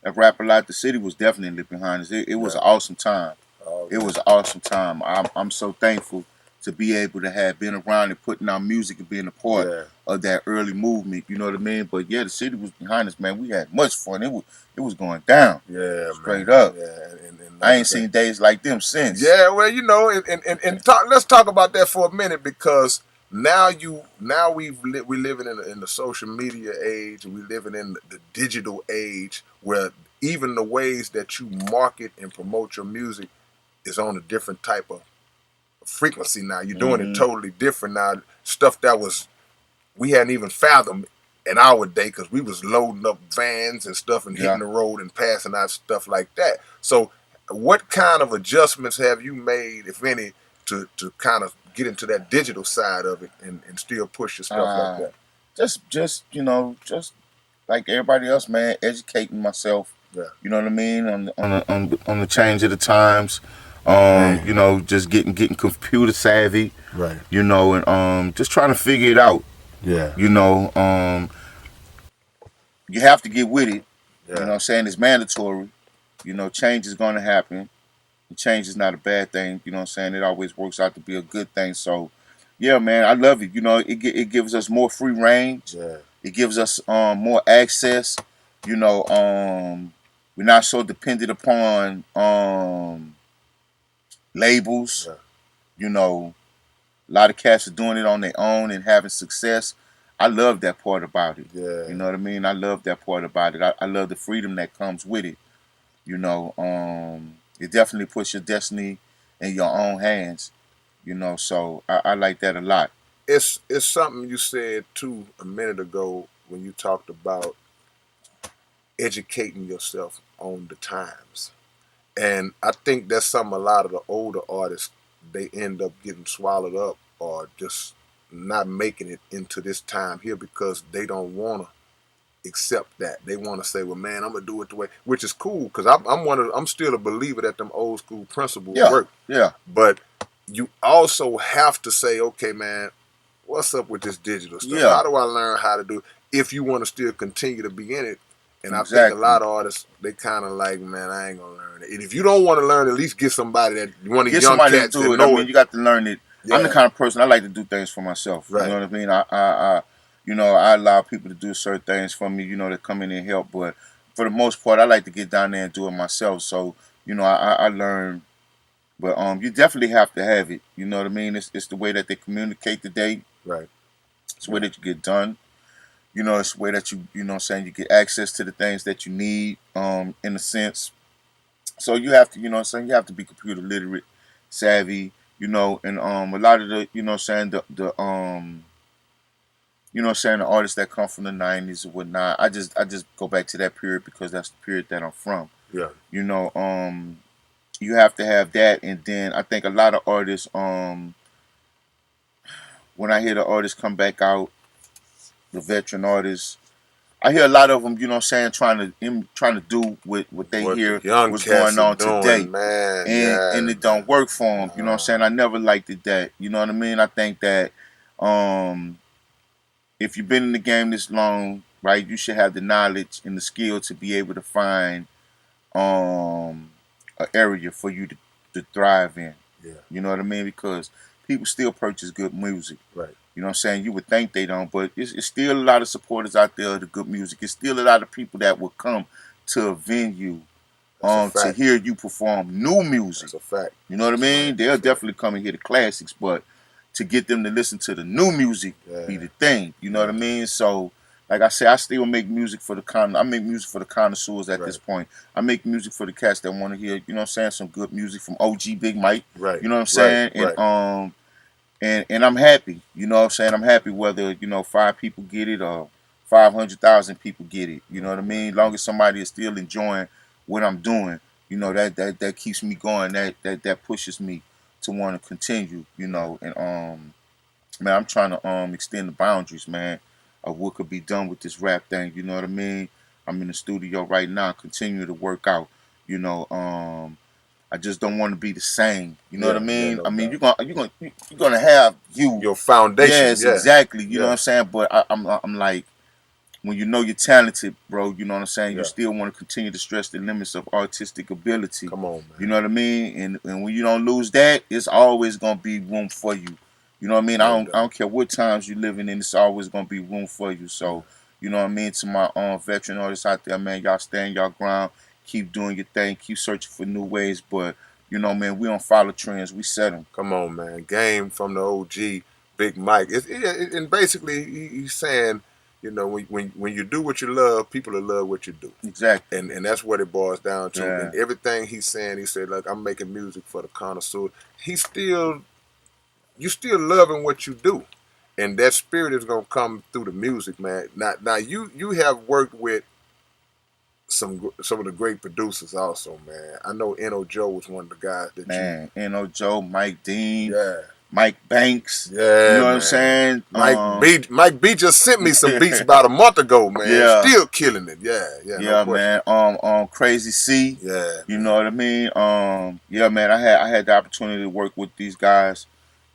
Speaker 2: that rap a lot, the city was definitely behind us. It was
Speaker 1: yeah.
Speaker 2: an awesome time.
Speaker 1: Oh
Speaker 2: It
Speaker 1: yeah,
Speaker 2: was an awesome time. I'm so thankful to be able to have been around and putting out music and being a part
Speaker 1: yeah,
Speaker 2: of that early movement. You know what I mean? But yeah, the city was behind us, man. We had much fun. It was going down
Speaker 1: yeah,
Speaker 2: straight
Speaker 1: man.
Speaker 2: up.
Speaker 1: Yeah, and
Speaker 2: I
Speaker 1: like I
Speaker 2: ain't
Speaker 1: say,
Speaker 2: seen days like them since.
Speaker 1: yeah. Well, you know, and talk, let's talk about that for a minute because now we living in the social media age, and we living in the digital age where even the ways that you market and promote your music is on a different type of frequency now. You're doing it
Speaker 2: Hmm.
Speaker 1: totally different now. Stuff that was we hadn't even fathomed in our day because we was loading up vans and stuff and hitting
Speaker 2: Yeah.
Speaker 1: the road and passing out stuff like that. So, what kind of adjustments have you made, if any, to kind of get into that digital side of it and still push your stuff like
Speaker 2: Uh,
Speaker 1: that?
Speaker 2: just just like everybody else, man, educating myself.
Speaker 1: Yeah,
Speaker 2: You know what I mean on the change of the times.
Speaker 1: man.
Speaker 2: Just getting computer savvy.
Speaker 1: Right.
Speaker 2: And just trying to figure it out.
Speaker 1: Yeah.
Speaker 2: You know, you have to get with it. You know
Speaker 1: Yeah.
Speaker 2: what I'm saying? It's mandatory. Change is going to happen. And change is not a bad thing. You know what I'm saying? It always works out to be a good thing. So, yeah, man, I love it. It gives us more free range.
Speaker 1: Yeah.
Speaker 2: It gives us more access. You know, we're not so dependent upon labels.
Speaker 1: Yeah.
Speaker 2: You know, a lot of cats are doing it on their own and having success. I love that part about it. You
Speaker 1: Yeah.
Speaker 2: know what I mean? I love that part about it. I love the freedom that comes with it. It definitely puts your destiny in your own hands. So I like that a lot.
Speaker 1: It's something you said too a minute ago when you talked about educating yourself on the times. And I think that's something a lot of the older artists they end up getting swallowed up or just not making it into this time here because they don't want to accept that. They want to say, "Well, man, I'm gonna do it the way," which is cool because I'm still a believer that them old school principles
Speaker 2: Yeah,
Speaker 1: work.
Speaker 2: yeah,
Speaker 1: But you also have to say, "Okay, man, what's up with this digital stuff?
Speaker 2: yeah,
Speaker 1: How do I learn how to do it if you want to still continue to be in it?" And I think a
Speaker 2: exactly.
Speaker 1: lot of artists they kind of like, man, I ain't gonna learn it. And if you don't want to learn, at least get somebody that one of these
Speaker 2: Get
Speaker 1: young
Speaker 2: somebody to
Speaker 1: cats that
Speaker 2: do it. I
Speaker 1: know
Speaker 2: mean,
Speaker 1: it.
Speaker 2: you got to learn it. I'm the
Speaker 1: Yeah,
Speaker 2: kind of person I like to do things for myself. You know
Speaker 1: right.
Speaker 2: what I mean? I allow people to do certain things for me. To come in and help, but for the most part, I like to get down there and do it myself. So I learn. But you definitely have to have it. You know what I mean? It's the way that they communicate today.
Speaker 1: Right.
Speaker 2: It's the way
Speaker 1: Right.
Speaker 2: that you get done. It's the way that you know what I'm saying, you get access to the things that you need, in a sense. So you have to, you know what I'm saying, you have to be computer literate, savvy, and a lot of the, what I'm saying, the artists that come from the 90s or whatnot, I just go back to that period because that's the period that I'm from.
Speaker 1: Yeah.
Speaker 2: You know, you have to have that, and then I think a lot of artists, when I hear the artists come back out, the veteran artists, I hear a lot of them, trying to do what they
Speaker 1: What the
Speaker 2: hear
Speaker 1: young
Speaker 2: was
Speaker 1: cats
Speaker 2: going
Speaker 1: are
Speaker 2: on
Speaker 1: doing,
Speaker 2: today,
Speaker 1: man.
Speaker 2: and
Speaker 1: Yeah,
Speaker 2: it don't
Speaker 1: man.
Speaker 2: work for them. You know what I'm saying?
Speaker 1: Uh,
Speaker 2: I never liked it that. You know what I mean? I think that um, if you've been in the game this long, right, you should have the knowledge and the skill to be able to find an area for you to thrive in.
Speaker 1: yeah.
Speaker 2: You know what I mean? Because people still purchase good music.
Speaker 1: Right.
Speaker 2: You know what I'm saying? You would think they don't, but it's still a lot of supporters out there of the good music. It's still a lot of people that will come to a venue
Speaker 1: That's a
Speaker 2: to
Speaker 1: fact.
Speaker 2: hear you perform new music.
Speaker 1: That's a fact.
Speaker 2: You know what I
Speaker 1: That's
Speaker 2: mean? They'll
Speaker 1: 100%.
Speaker 2: definitely come and hear the classics, but to get them to listen to the new music be
Speaker 1: Yeah.
Speaker 2: the thing. You know what I
Speaker 1: Yeah.
Speaker 2: mean? So, like I say, I still make music for the I make music for the connoisseurs at this
Speaker 1: Right.
Speaker 2: point. I make music for the cats that want to hear, you know what I'm saying, some good music from OG Big Mike.
Speaker 1: Right.
Speaker 2: You know what I'm
Speaker 1: Right.
Speaker 2: saying?
Speaker 1: Right.
Speaker 2: And I'm happy. You know what I'm saying? I'm happy whether, 5 people get it or 500,000 people get it. You know what I mean? Long as somebody is still enjoying what I'm doing, that keeps me going. That pushes me to want to continue.
Speaker 1: Right.
Speaker 2: And man, I'm trying to extend the boundaries, man, of what could be done with this rap thing. You know what I mean? I'm in the studio right now, continue to work out. You know, I just don't want to be the same. You know what I
Speaker 1: Yeah, yeah,
Speaker 2: mean?
Speaker 1: no
Speaker 2: I mean,
Speaker 1: doubt.
Speaker 2: you're gonna have you.
Speaker 1: Your foundation,
Speaker 2: Yes,
Speaker 1: yeah,
Speaker 2: exactly. You know what
Speaker 1: yeah,
Speaker 2: I'm saying? But I'm like, when you know you're talented, bro, you know what I'm saying? You
Speaker 1: yeah.
Speaker 2: still want to continue to stress the limits of artistic ability.
Speaker 1: Come on,
Speaker 2: You
Speaker 1: man.
Speaker 2: know what I mean? And when you don't lose that, it's always gonna be room for you. You know what I mean?
Speaker 1: No
Speaker 2: I
Speaker 1: doubt.
Speaker 2: don't care what times you're living in, it's always gonna be room for you.
Speaker 1: Yeah.
Speaker 2: So, you know what I mean? To my veteran artists out there, man, y'all stand y'all ground, keep doing your thing, keep searching for new ways, but you know, man, we don't follow trends, we set them.
Speaker 1: Come on, man. Game from the OG, Big Mike. And basically, he's saying, you know, when you do what you love, people will love what you do.
Speaker 2: Exactly.
Speaker 1: And that's what it boils down to.
Speaker 2: Yeah.
Speaker 1: And everything he's saying, he said, look, I'm making music for the connoisseur. He's still, you still loving what you do. And that spirit is gonna come through the music, man. Now you have worked with some of the great producers also, man. I know N.O. Joe was one of the guys that you.
Speaker 2: Man, N.O. Joe, Mike Dean,
Speaker 1: Yeah,
Speaker 2: Mike Banks. You
Speaker 1: yeah,
Speaker 2: know what I'm
Speaker 1: man.
Speaker 2: saying?
Speaker 1: Mike B just sent me some beats about a month ago, man.
Speaker 2: Yeah,
Speaker 1: Still killing it. Yeah, yeah, no
Speaker 2: yeah,
Speaker 1: question.
Speaker 2: man. Crazy C.
Speaker 1: Yeah,
Speaker 2: You know
Speaker 1: man.
Speaker 2: what I mean? Yeah, man. I had the opportunity to work with these guys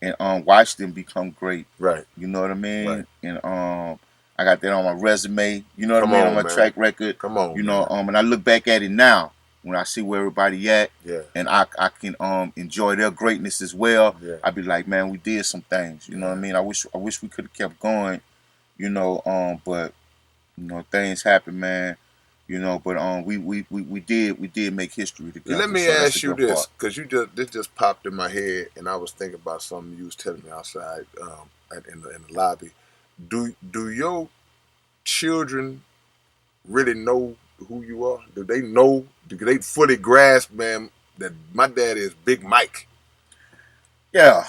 Speaker 2: and watch them become great.
Speaker 1: Right,
Speaker 2: You know what I
Speaker 1: right.
Speaker 2: mean? And I got that on my resume. You know what I
Speaker 1: Come
Speaker 2: mean? On
Speaker 1: on,
Speaker 2: my
Speaker 1: man.
Speaker 2: track record.
Speaker 1: Come on,
Speaker 2: You know,
Speaker 1: man.
Speaker 2: and I look back at it now when I see where everybody at,
Speaker 1: Yeah,
Speaker 2: and I can enjoy their greatness as well.
Speaker 1: yeah,
Speaker 2: I be like, man, we did some things. You know what I
Speaker 1: yeah.
Speaker 2: mean? I wish we could have kept going. You know, but you know things happen, man. You know, but we did make history
Speaker 1: Let
Speaker 2: together,
Speaker 1: me
Speaker 2: so that's the
Speaker 1: ask you
Speaker 2: good part.
Speaker 1: this, cause this just popped in my head, and I was thinking about something you was telling me outside, in the lobby. Do your children really know who you are? Do they know? Do they fully grasp, man, that my dad is Big Mike?
Speaker 2: Yeah,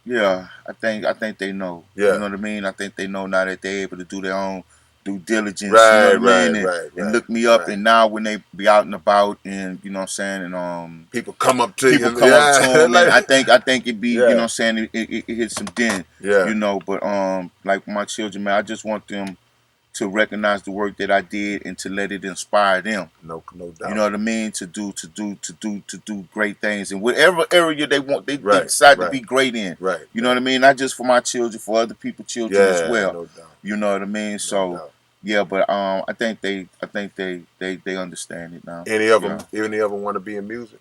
Speaker 2: yeah. I think they know. You
Speaker 1: Yeah.
Speaker 2: know what I mean? I think they know now that they're able to do their own due diligence. You know
Speaker 1: Right,
Speaker 2: what I
Speaker 1: right,
Speaker 2: mean?
Speaker 1: right,
Speaker 2: And
Speaker 1: right,
Speaker 2: look me up.
Speaker 1: right.
Speaker 2: And now when they be out and about, and you know what I'm saying, and
Speaker 1: People come up to
Speaker 2: people
Speaker 1: you,
Speaker 2: come up to
Speaker 1: yeah,
Speaker 2: them, and
Speaker 1: like,
Speaker 2: I think it be, you know
Speaker 1: yeah,
Speaker 2: what I'm saying, it hits some dent.
Speaker 1: yeah.
Speaker 2: You know, but like my children, man, I just want them to recognize the work that I did and to let it inspire them.
Speaker 1: No, no
Speaker 2: You
Speaker 1: doubt.
Speaker 2: know what I mean? To do great things in whatever area they want, they
Speaker 1: Right,
Speaker 2: decide to
Speaker 1: right,
Speaker 2: be great in.
Speaker 1: right,
Speaker 2: You know
Speaker 1: right.
Speaker 2: what I mean? Not just for my children, for other people's children as
Speaker 1: Yeah,
Speaker 2: well.
Speaker 1: no doubt,
Speaker 2: You know what I mean?
Speaker 1: no
Speaker 2: So
Speaker 1: doubt.
Speaker 2: yeah, but I think they understand it now.
Speaker 1: Any of
Speaker 2: Yeah.
Speaker 1: them, even they ever want to be in music?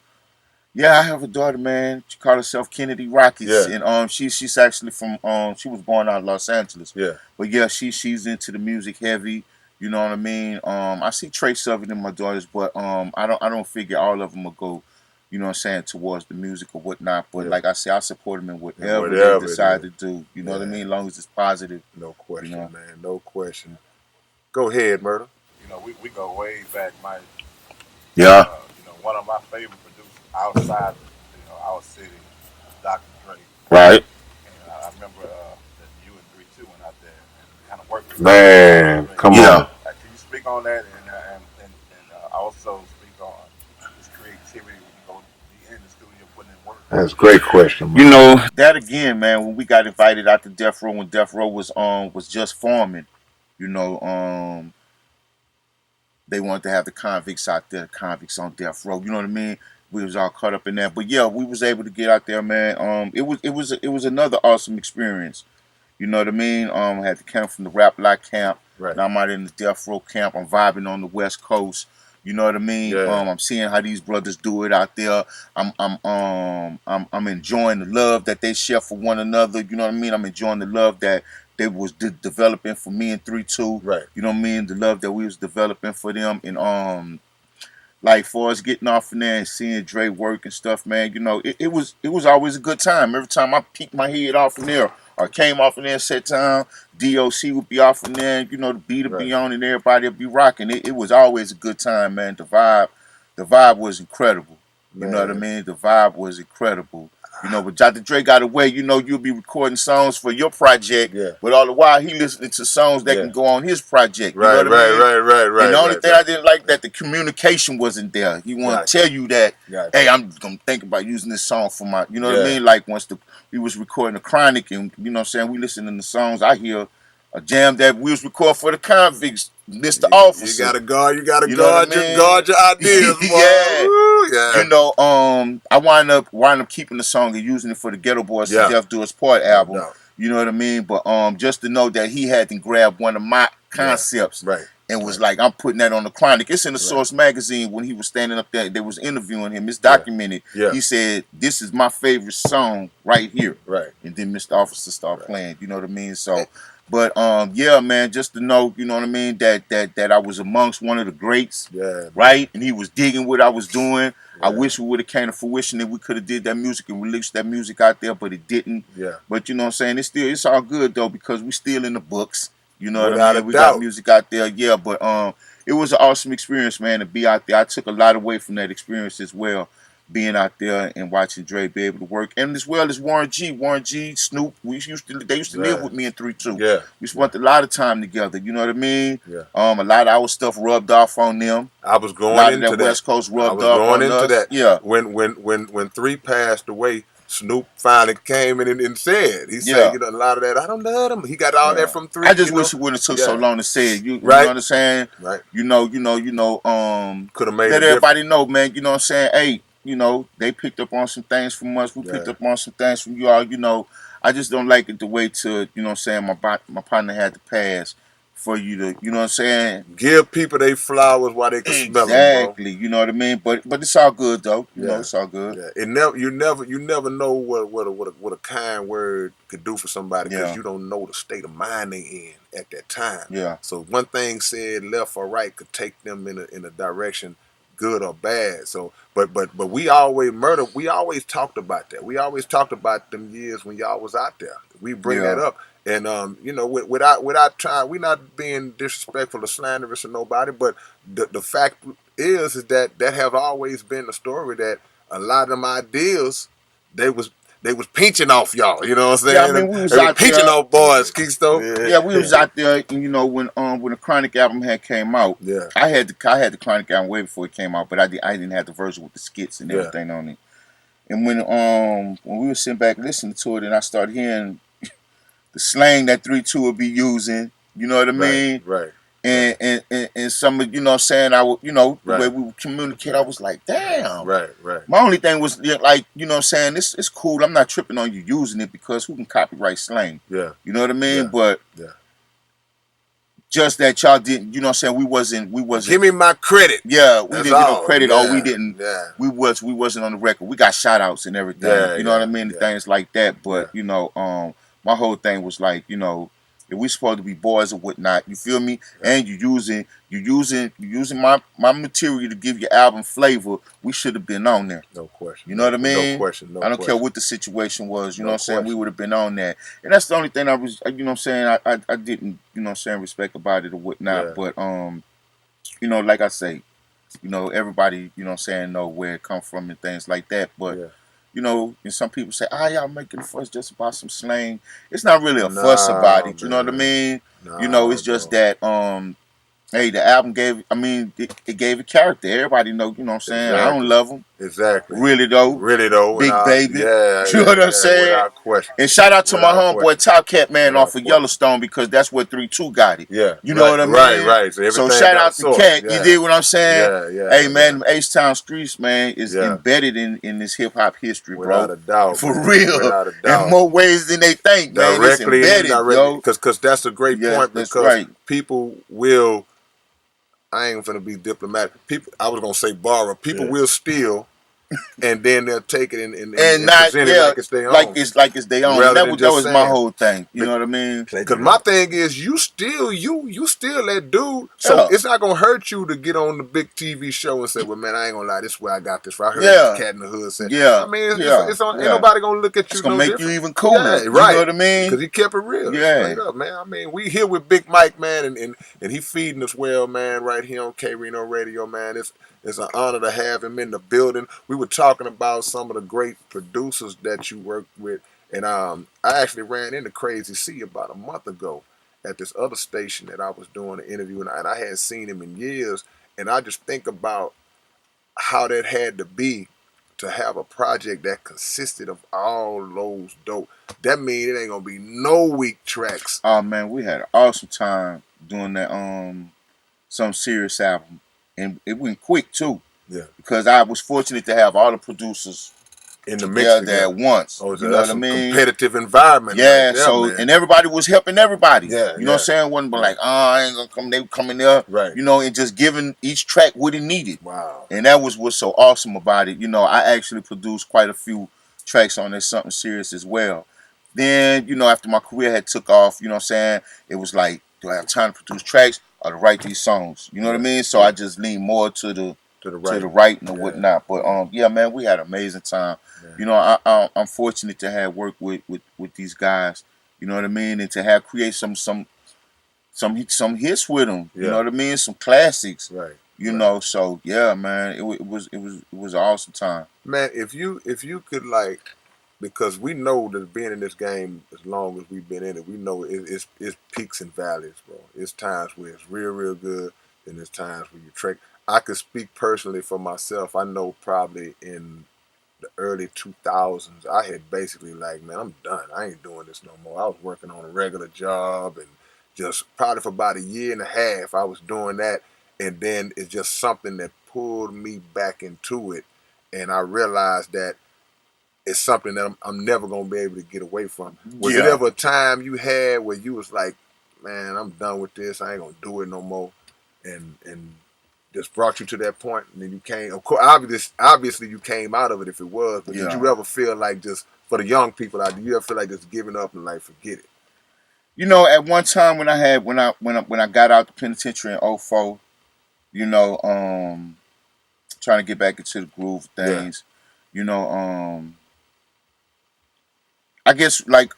Speaker 2: Yeah, I have a daughter, man. She called herself Kennedy Rockets,
Speaker 1: Yeah,
Speaker 2: and she's actually from she was born out of Los Angeles,
Speaker 1: yeah.
Speaker 2: but yeah, she's into the music heavy. You know what I mean? I see traits of it in my daughters, but I don't figure all of them will go, you know what I'm saying, towards the music or whatnot. But
Speaker 1: Yeah,
Speaker 2: like I say, I support them in
Speaker 1: and
Speaker 2: whatever they
Speaker 1: whatever it
Speaker 2: decide
Speaker 1: is.
Speaker 2: to do. You know what I
Speaker 1: Yeah,
Speaker 2: mean? As long as it's positive,
Speaker 1: no
Speaker 2: you
Speaker 1: question,
Speaker 2: know.
Speaker 1: man, no question. Go ahead, Murder.
Speaker 3: You know, we go way back, Mike.
Speaker 2: Yeah.
Speaker 3: You know, one of my favorite producers outside, our city, Dr. Dre.
Speaker 2: Right.
Speaker 3: And I remember that you and 3-2 went out there and kind of worked together with Dr.
Speaker 1: Man,
Speaker 3: Dre.
Speaker 1: come
Speaker 2: Yeah.
Speaker 1: on.
Speaker 3: Can you speak on that and also speak on his creativity when you go be in the studio putting in work?
Speaker 1: That's a great question,
Speaker 2: You
Speaker 1: man.
Speaker 2: know that again, man. When we got invited out to Death Row, when Death Row was just forming, you know, they wanted to have the convicts out there, the convicts on death row. You know what I mean? We was all caught up in that, but yeah, we was able to get out there, man. It was another awesome experience. You know what I mean? I had to camp from the Rap Lock camp.
Speaker 1: Right.
Speaker 2: Now I'm out in the Death Row camp. I'm vibing on the West Coast. You know what I mean?
Speaker 1: Yeah.
Speaker 2: I'm seeing how these brothers do it out there. I'm enjoying the love that they share for one another. You know what I mean? I'm enjoying the love that they was developing for me and 3-2.
Speaker 1: Right.
Speaker 2: You know what I mean? The love that we was developing for them, and like for us getting off in there and seeing Dre work and stuff, man, you know, it was always a good time. Every time I peeked my head off in there or came off in there set time, DOC would be off in there, you know, the beat would
Speaker 1: Right.
Speaker 2: be on and everybody would be rocking. It was always a good time, man. The vibe was incredible. You know what I
Speaker 1: Man.
Speaker 2: mean? The vibe was incredible. You know, but Dr. Dre got away, you know, you'll be recording songs for your project,
Speaker 1: Yeah.
Speaker 2: but all the while he listening to songs that
Speaker 1: Yeah.
Speaker 2: can go on his project. You know
Speaker 1: Right,
Speaker 2: what I
Speaker 1: right,
Speaker 2: mean?
Speaker 1: right, right,
Speaker 2: And
Speaker 1: right,
Speaker 2: the only
Speaker 1: right,
Speaker 2: thing I
Speaker 1: right.
Speaker 2: didn't like that the communication wasn't there. He want to
Speaker 1: Gotcha.
Speaker 2: tell you that, hey,
Speaker 1: Gotcha.
Speaker 2: I'm gonna think about using this song for you know what I
Speaker 1: Yeah.
Speaker 2: mean? Like once we was recording the Chronic, and you know what I'm saying, we listening to songs, I hear a jam that we was recording for the convicts, Mr.
Speaker 1: You
Speaker 2: Officer.
Speaker 1: you gotta
Speaker 2: You know what I mean?
Speaker 1: guard your ideas, boy.
Speaker 2: Yeah.
Speaker 1: Woo, yeah,
Speaker 2: I wind up keeping the song and using it for the Ghetto Boys to
Speaker 1: yeah,
Speaker 2: Death Do Us Part
Speaker 1: no
Speaker 2: album.
Speaker 1: doubt.
Speaker 2: You know what I mean? But just to know that he had to grab one of my
Speaker 1: Yeah,
Speaker 2: concepts
Speaker 1: right,
Speaker 2: and was
Speaker 1: right,
Speaker 2: like, I'm putting that on the Chronic. It's in the
Speaker 1: right.
Speaker 2: Source magazine when he was standing up there. They was interviewing him. It's
Speaker 1: Yeah,
Speaker 2: documented.
Speaker 1: yeah,
Speaker 2: He said, "This is my favorite song right here."
Speaker 1: right,
Speaker 2: And then Mr. Officer started
Speaker 1: right.
Speaker 2: playing. You know what I mean?
Speaker 1: Eh,
Speaker 2: So, but yeah, man, just to know, you know what I mean, that I was amongst one of the greats,
Speaker 1: yeah, man.
Speaker 2: right? And he was digging what I was doing. I
Speaker 1: Yeah,
Speaker 2: wish we would have came to fruition and we could have did that music and released that music out there, but it didn't.
Speaker 1: yeah.
Speaker 2: But you know what I'm saying? It's all good though because we still in the books. You know what I
Speaker 1: Without a
Speaker 2: mean? We got
Speaker 1: doubt.
Speaker 2: music out there, yeah. But it was an awesome experience, man, to be out there. I took a lot away from that experience as well, being out there and watching Dre be able to work, and as well as Warren G, Snoop. They used to live
Speaker 1: Yeah,
Speaker 2: with me in 3-2.
Speaker 1: yeah,
Speaker 2: We
Speaker 1: yeah,
Speaker 2: spent a lot of time together. You know what I mean?
Speaker 1: yeah.
Speaker 2: A lot of our stuff rubbed off on them.
Speaker 1: I was
Speaker 2: A
Speaker 1: going
Speaker 2: lot of that
Speaker 1: into that.
Speaker 2: West Coast
Speaker 1: I
Speaker 2: rubbed
Speaker 1: was
Speaker 2: off
Speaker 1: going
Speaker 2: on
Speaker 1: into
Speaker 2: us.
Speaker 1: that.
Speaker 2: Yeah,
Speaker 1: When three passed away, Snoop finally came in and said, he said,
Speaker 2: yeah.
Speaker 1: you know, a lot of that, I don't love him. He got all that
Speaker 2: Yeah.
Speaker 1: from
Speaker 2: I
Speaker 1: three,
Speaker 2: just
Speaker 1: you know.
Speaker 2: wish it wouldn't have took so
Speaker 1: Yeah.
Speaker 2: long to say it. You know
Speaker 1: Right.
Speaker 2: what I'm saying?
Speaker 1: Right.
Speaker 2: You know,
Speaker 1: Could have made a
Speaker 2: let
Speaker 1: difference.
Speaker 2: everybody know, man, you know what I'm saying? Hey, they picked up on some things from us. We picked
Speaker 1: Yeah.
Speaker 2: up on some things from you all, I just don't like it the way to, you know what I'm saying, my partner had to pass for you to, you know what I'm saying?
Speaker 1: Give people their flowers while they can smell them, bro.
Speaker 2: Exactly, you know what I mean? But it's all good though.
Speaker 1: Yeah.
Speaker 2: It's all good.
Speaker 1: Yeah. You never know what a kind word could do for somebody because
Speaker 2: Yeah,
Speaker 1: you don't know the state of mind they in at that time.
Speaker 2: yeah,
Speaker 1: So one thing said left or right could take them in a direction good or bad. So but we always talked about that. We always talked about them years when y'all was out there. We bring that
Speaker 2: yeah,
Speaker 1: up. And without trying, we not being disrespectful or slanderous to nobody, but the fact is that have always been the story that a lot of them ideas they was they was pinching off y'all. You know what I'm
Speaker 2: yeah. I
Speaker 1: saying?
Speaker 2: mean, we was
Speaker 1: They was
Speaker 2: out
Speaker 1: pinching
Speaker 2: there.
Speaker 1: off boys, Keystone.
Speaker 2: Yeah, we
Speaker 1: Yeah,
Speaker 2: was out there, and when the Chronic album had came out,
Speaker 1: yeah,
Speaker 2: I had the Chronic album way before it came out, but I didn't have the version with the skits and
Speaker 1: yeah,
Speaker 2: everything on it. And when we were sitting back listening to it, and I started hearing the slang that 3-2 would be using, you know what I
Speaker 1: right,
Speaker 2: mean?
Speaker 1: right, right,
Speaker 2: And some of what I'm saying, I would, the way
Speaker 1: right,
Speaker 2: we would communicate, I
Speaker 1: right,
Speaker 2: was like, damn.
Speaker 1: right, right.
Speaker 2: My only thing was like, what I'm saying, it's cool. I'm not tripping on you using it because who can copyright slang?
Speaker 1: Yeah,
Speaker 2: You know what I mean?
Speaker 1: yeah,
Speaker 2: But
Speaker 1: yeah.
Speaker 2: just that y'all didn't, you know what I'm saying, we wasn't
Speaker 1: Give me my credit.
Speaker 2: yeah, we
Speaker 1: That's
Speaker 2: didn't get no
Speaker 1: all.
Speaker 2: credit or we
Speaker 1: Yeah,
Speaker 2: didn't
Speaker 1: yeah,
Speaker 2: we wasn't on the record. We got shout outs and everything.
Speaker 1: yeah,
Speaker 2: You know what I
Speaker 1: yeah,
Speaker 2: mean?
Speaker 1: yeah,
Speaker 2: Things like that.
Speaker 1: yeah,
Speaker 2: But, my whole thing was like, if we supposed to be boys or whatnot, you feel me?
Speaker 1: yeah.
Speaker 2: And you using my material to give your album flavor, we should have been on there.
Speaker 1: No question.
Speaker 2: You know what I
Speaker 1: No
Speaker 2: mean?
Speaker 1: question. No
Speaker 2: I don't care
Speaker 1: question.
Speaker 2: what the situation was, you know
Speaker 1: No
Speaker 2: what I'm saying? We
Speaker 1: question.
Speaker 2: would have been on that. And that's the only thing I was, you know what I'm saying, I didn't, respect about it or whatnot.
Speaker 1: Yeah,
Speaker 2: But, like I say, everybody, know where it come from and things like that. But,
Speaker 1: yeah.
Speaker 2: and some people say, y'all making a fuss just about some slang. It's not really a fuss about
Speaker 1: Nah,
Speaker 2: it. You know what I
Speaker 1: man.
Speaker 2: mean?
Speaker 1: Nah,
Speaker 2: It's just
Speaker 1: bro.
Speaker 2: that, hey, the album it gave a character. Everybody know, you know what I'm saying? I don't
Speaker 1: Exactly.
Speaker 2: love them.
Speaker 1: Exactly.
Speaker 2: Really though.
Speaker 1: Really though, and
Speaker 2: Big baby.
Speaker 1: yeah,
Speaker 2: You know
Speaker 1: yeah,
Speaker 2: what I'm
Speaker 1: yeah,
Speaker 2: sayman?
Speaker 1: without question.
Speaker 2: And shout out to my
Speaker 1: Without
Speaker 2: homeboy
Speaker 1: question.
Speaker 2: Top Cat Man off
Speaker 1: Without
Speaker 2: of
Speaker 1: question.
Speaker 2: Yellowstone because that's where 3-2 got it.
Speaker 1: Yeah,
Speaker 2: You know
Speaker 1: right,
Speaker 2: what I
Speaker 1: right,
Speaker 2: mean?
Speaker 1: right. So
Speaker 2: So
Speaker 1: everything
Speaker 2: shout
Speaker 1: got a
Speaker 2: out to
Speaker 1: source.
Speaker 2: Cat. You
Speaker 1: Yeah,
Speaker 2: did what I'm saying?
Speaker 1: yeah, yeah,
Speaker 2: Hey
Speaker 1: yeah,
Speaker 2: man, H Town Streets, man, is
Speaker 1: yeah.
Speaker 2: embedded in this hip hop history,
Speaker 1: Without
Speaker 2: bro.
Speaker 1: a doubt,
Speaker 2: For
Speaker 1: man.
Speaker 2: real.
Speaker 1: Without a
Speaker 2: In
Speaker 1: doubt.
Speaker 2: more ways than they think, man. It's
Speaker 1: Directly and
Speaker 2: embedded,
Speaker 1: indirectly,
Speaker 2: yo.
Speaker 1: because that's a great
Speaker 2: Yes,
Speaker 1: point.
Speaker 2: that's
Speaker 1: Because
Speaker 2: right.
Speaker 1: people will. I ain't gonna be diplomatic. People, I was gonna say borrow. People
Speaker 2: Yeah.
Speaker 1: will steal, and then they'll take it
Speaker 2: And
Speaker 1: and
Speaker 2: not,
Speaker 1: present it
Speaker 2: yeah,
Speaker 1: like it's their
Speaker 2: like
Speaker 1: own,
Speaker 2: it's their own. And
Speaker 1: rather
Speaker 2: that
Speaker 1: than
Speaker 2: was that
Speaker 1: just
Speaker 2: was my
Speaker 1: saying.
Speaker 2: whole thing. You know what I mean?
Speaker 1: Because my thing is, you still that dude. So
Speaker 2: Yeah.
Speaker 1: it's not gonna hurt you to get on the big TV show and say, "Well, man, I ain't gonna lie, this is where I got this. From. I heard this
Speaker 2: Yeah.
Speaker 1: cat in the hood say." I
Speaker 2: Yeah.
Speaker 1: mean,
Speaker 2: Yeah.
Speaker 1: it's on. Ain't
Speaker 2: Yeah.
Speaker 1: nobody gonna look at
Speaker 2: It's
Speaker 1: you
Speaker 2: gonna
Speaker 1: no
Speaker 2: make you
Speaker 1: different.
Speaker 2: even
Speaker 1: Yeah,
Speaker 2: cooler. You know
Speaker 1: right.
Speaker 2: what I mean?
Speaker 1: Because he kept it real,
Speaker 2: Yeah.
Speaker 1: straight up, man. I mean, we here with Big Mike, man, and he feeding us well, man, right here on K-Rino Radio, man. It's an honor to have him in the building. We were talking about some of the great producers that you worked with. And I actually ran into Crazy C about a month ago at this other station that I was doing an interview, and I hadn't seen him in years. And I just think about how that had to be to have a project that consisted of all those dope, that means it ain't gonna be no weak tracks.
Speaker 2: Oh man, we had an awesome time doing that some serious album, and it went quick too.
Speaker 1: Yeah.
Speaker 2: Because I was fortunate to have all the producers
Speaker 1: In the mix
Speaker 2: together
Speaker 1: together.
Speaker 2: at once.
Speaker 1: Oh,
Speaker 2: You
Speaker 1: so
Speaker 2: know
Speaker 1: that's
Speaker 2: what I
Speaker 1: some
Speaker 2: mean?
Speaker 1: competitive environment right
Speaker 2: Yeah.
Speaker 1: there,
Speaker 2: So
Speaker 1: man.
Speaker 2: and everybody was helping everybody.
Speaker 1: Yeah,
Speaker 2: You know what I'm saying? Wasn't but like, oh, I ain't gonna come. They were coming there.
Speaker 1: Right.
Speaker 2: You know, and just giving each track what it needed.
Speaker 1: Wow.
Speaker 2: And that was what's so awesome about it. You know, I actually produced quite a few tracks on this Something Serious as well. Then, you know, after my career had took off, you know what I'm saying, it was like, do I have time to produce tracks or to write these songs? You know what I mean? So I just leaned more to the writing or whatnot. But yeah, man, we had an amazing time. Yeah. You know, I'm fortunate to have worked with these guys. You know what I mean, and to have create some hits with them. You know what I mean, some classics.
Speaker 1: Right.
Speaker 2: You know, so yeah, man, it was an awesome time.
Speaker 1: Man, if you could like, because we know that being in this game as long as we've been in it, we know it's peaks and valleys, bro. It's times where it's real good, and there's times where you trek. I could speak personally for myself. I know probably in the early 2000s, I had basically like, man, I'm done. I ain't doing this no more. I was working on a regular job and just probably for about a year and a half, I was doing that. And then it's just something that pulled me back into it. And I realized that it's something that I'm never going to be able to get away from. Was it ever a time you had where you was like, man, I'm done with this. I ain't going to do it no more. And just brought you to that point, and then you came. Of course, obviously you came out of it if it was. But did you ever feel like, just for the young people out there, you ever feel like just giving up and like forget it?
Speaker 2: You know, at one time when I got out the penitentiary in '04, you know, trying to get back into the groove of things, you know, I guess like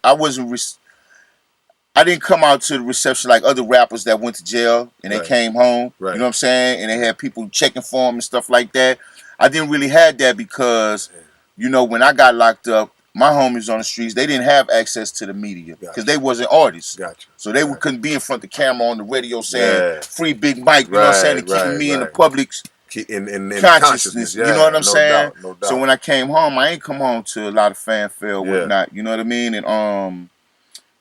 Speaker 2: I didn't come out to the reception like other rappers that went to jail and they came home. You know what I'm saying? And they had people checking for them and stuff like that. I didn't really have that because, you know, when I got locked up, my homies on the streets, they didn't have access to the media because they wasn't artists. So they couldn't be in front of the camera on the radio saying free Big Mike, you know what I'm saying, and keeping me in the public's
Speaker 1: in
Speaker 2: consciousness. You know what I'm saying?
Speaker 1: No doubt.
Speaker 2: So when I came home, I ain't come home to a lot of fanfare or whatnot. You know what I mean? And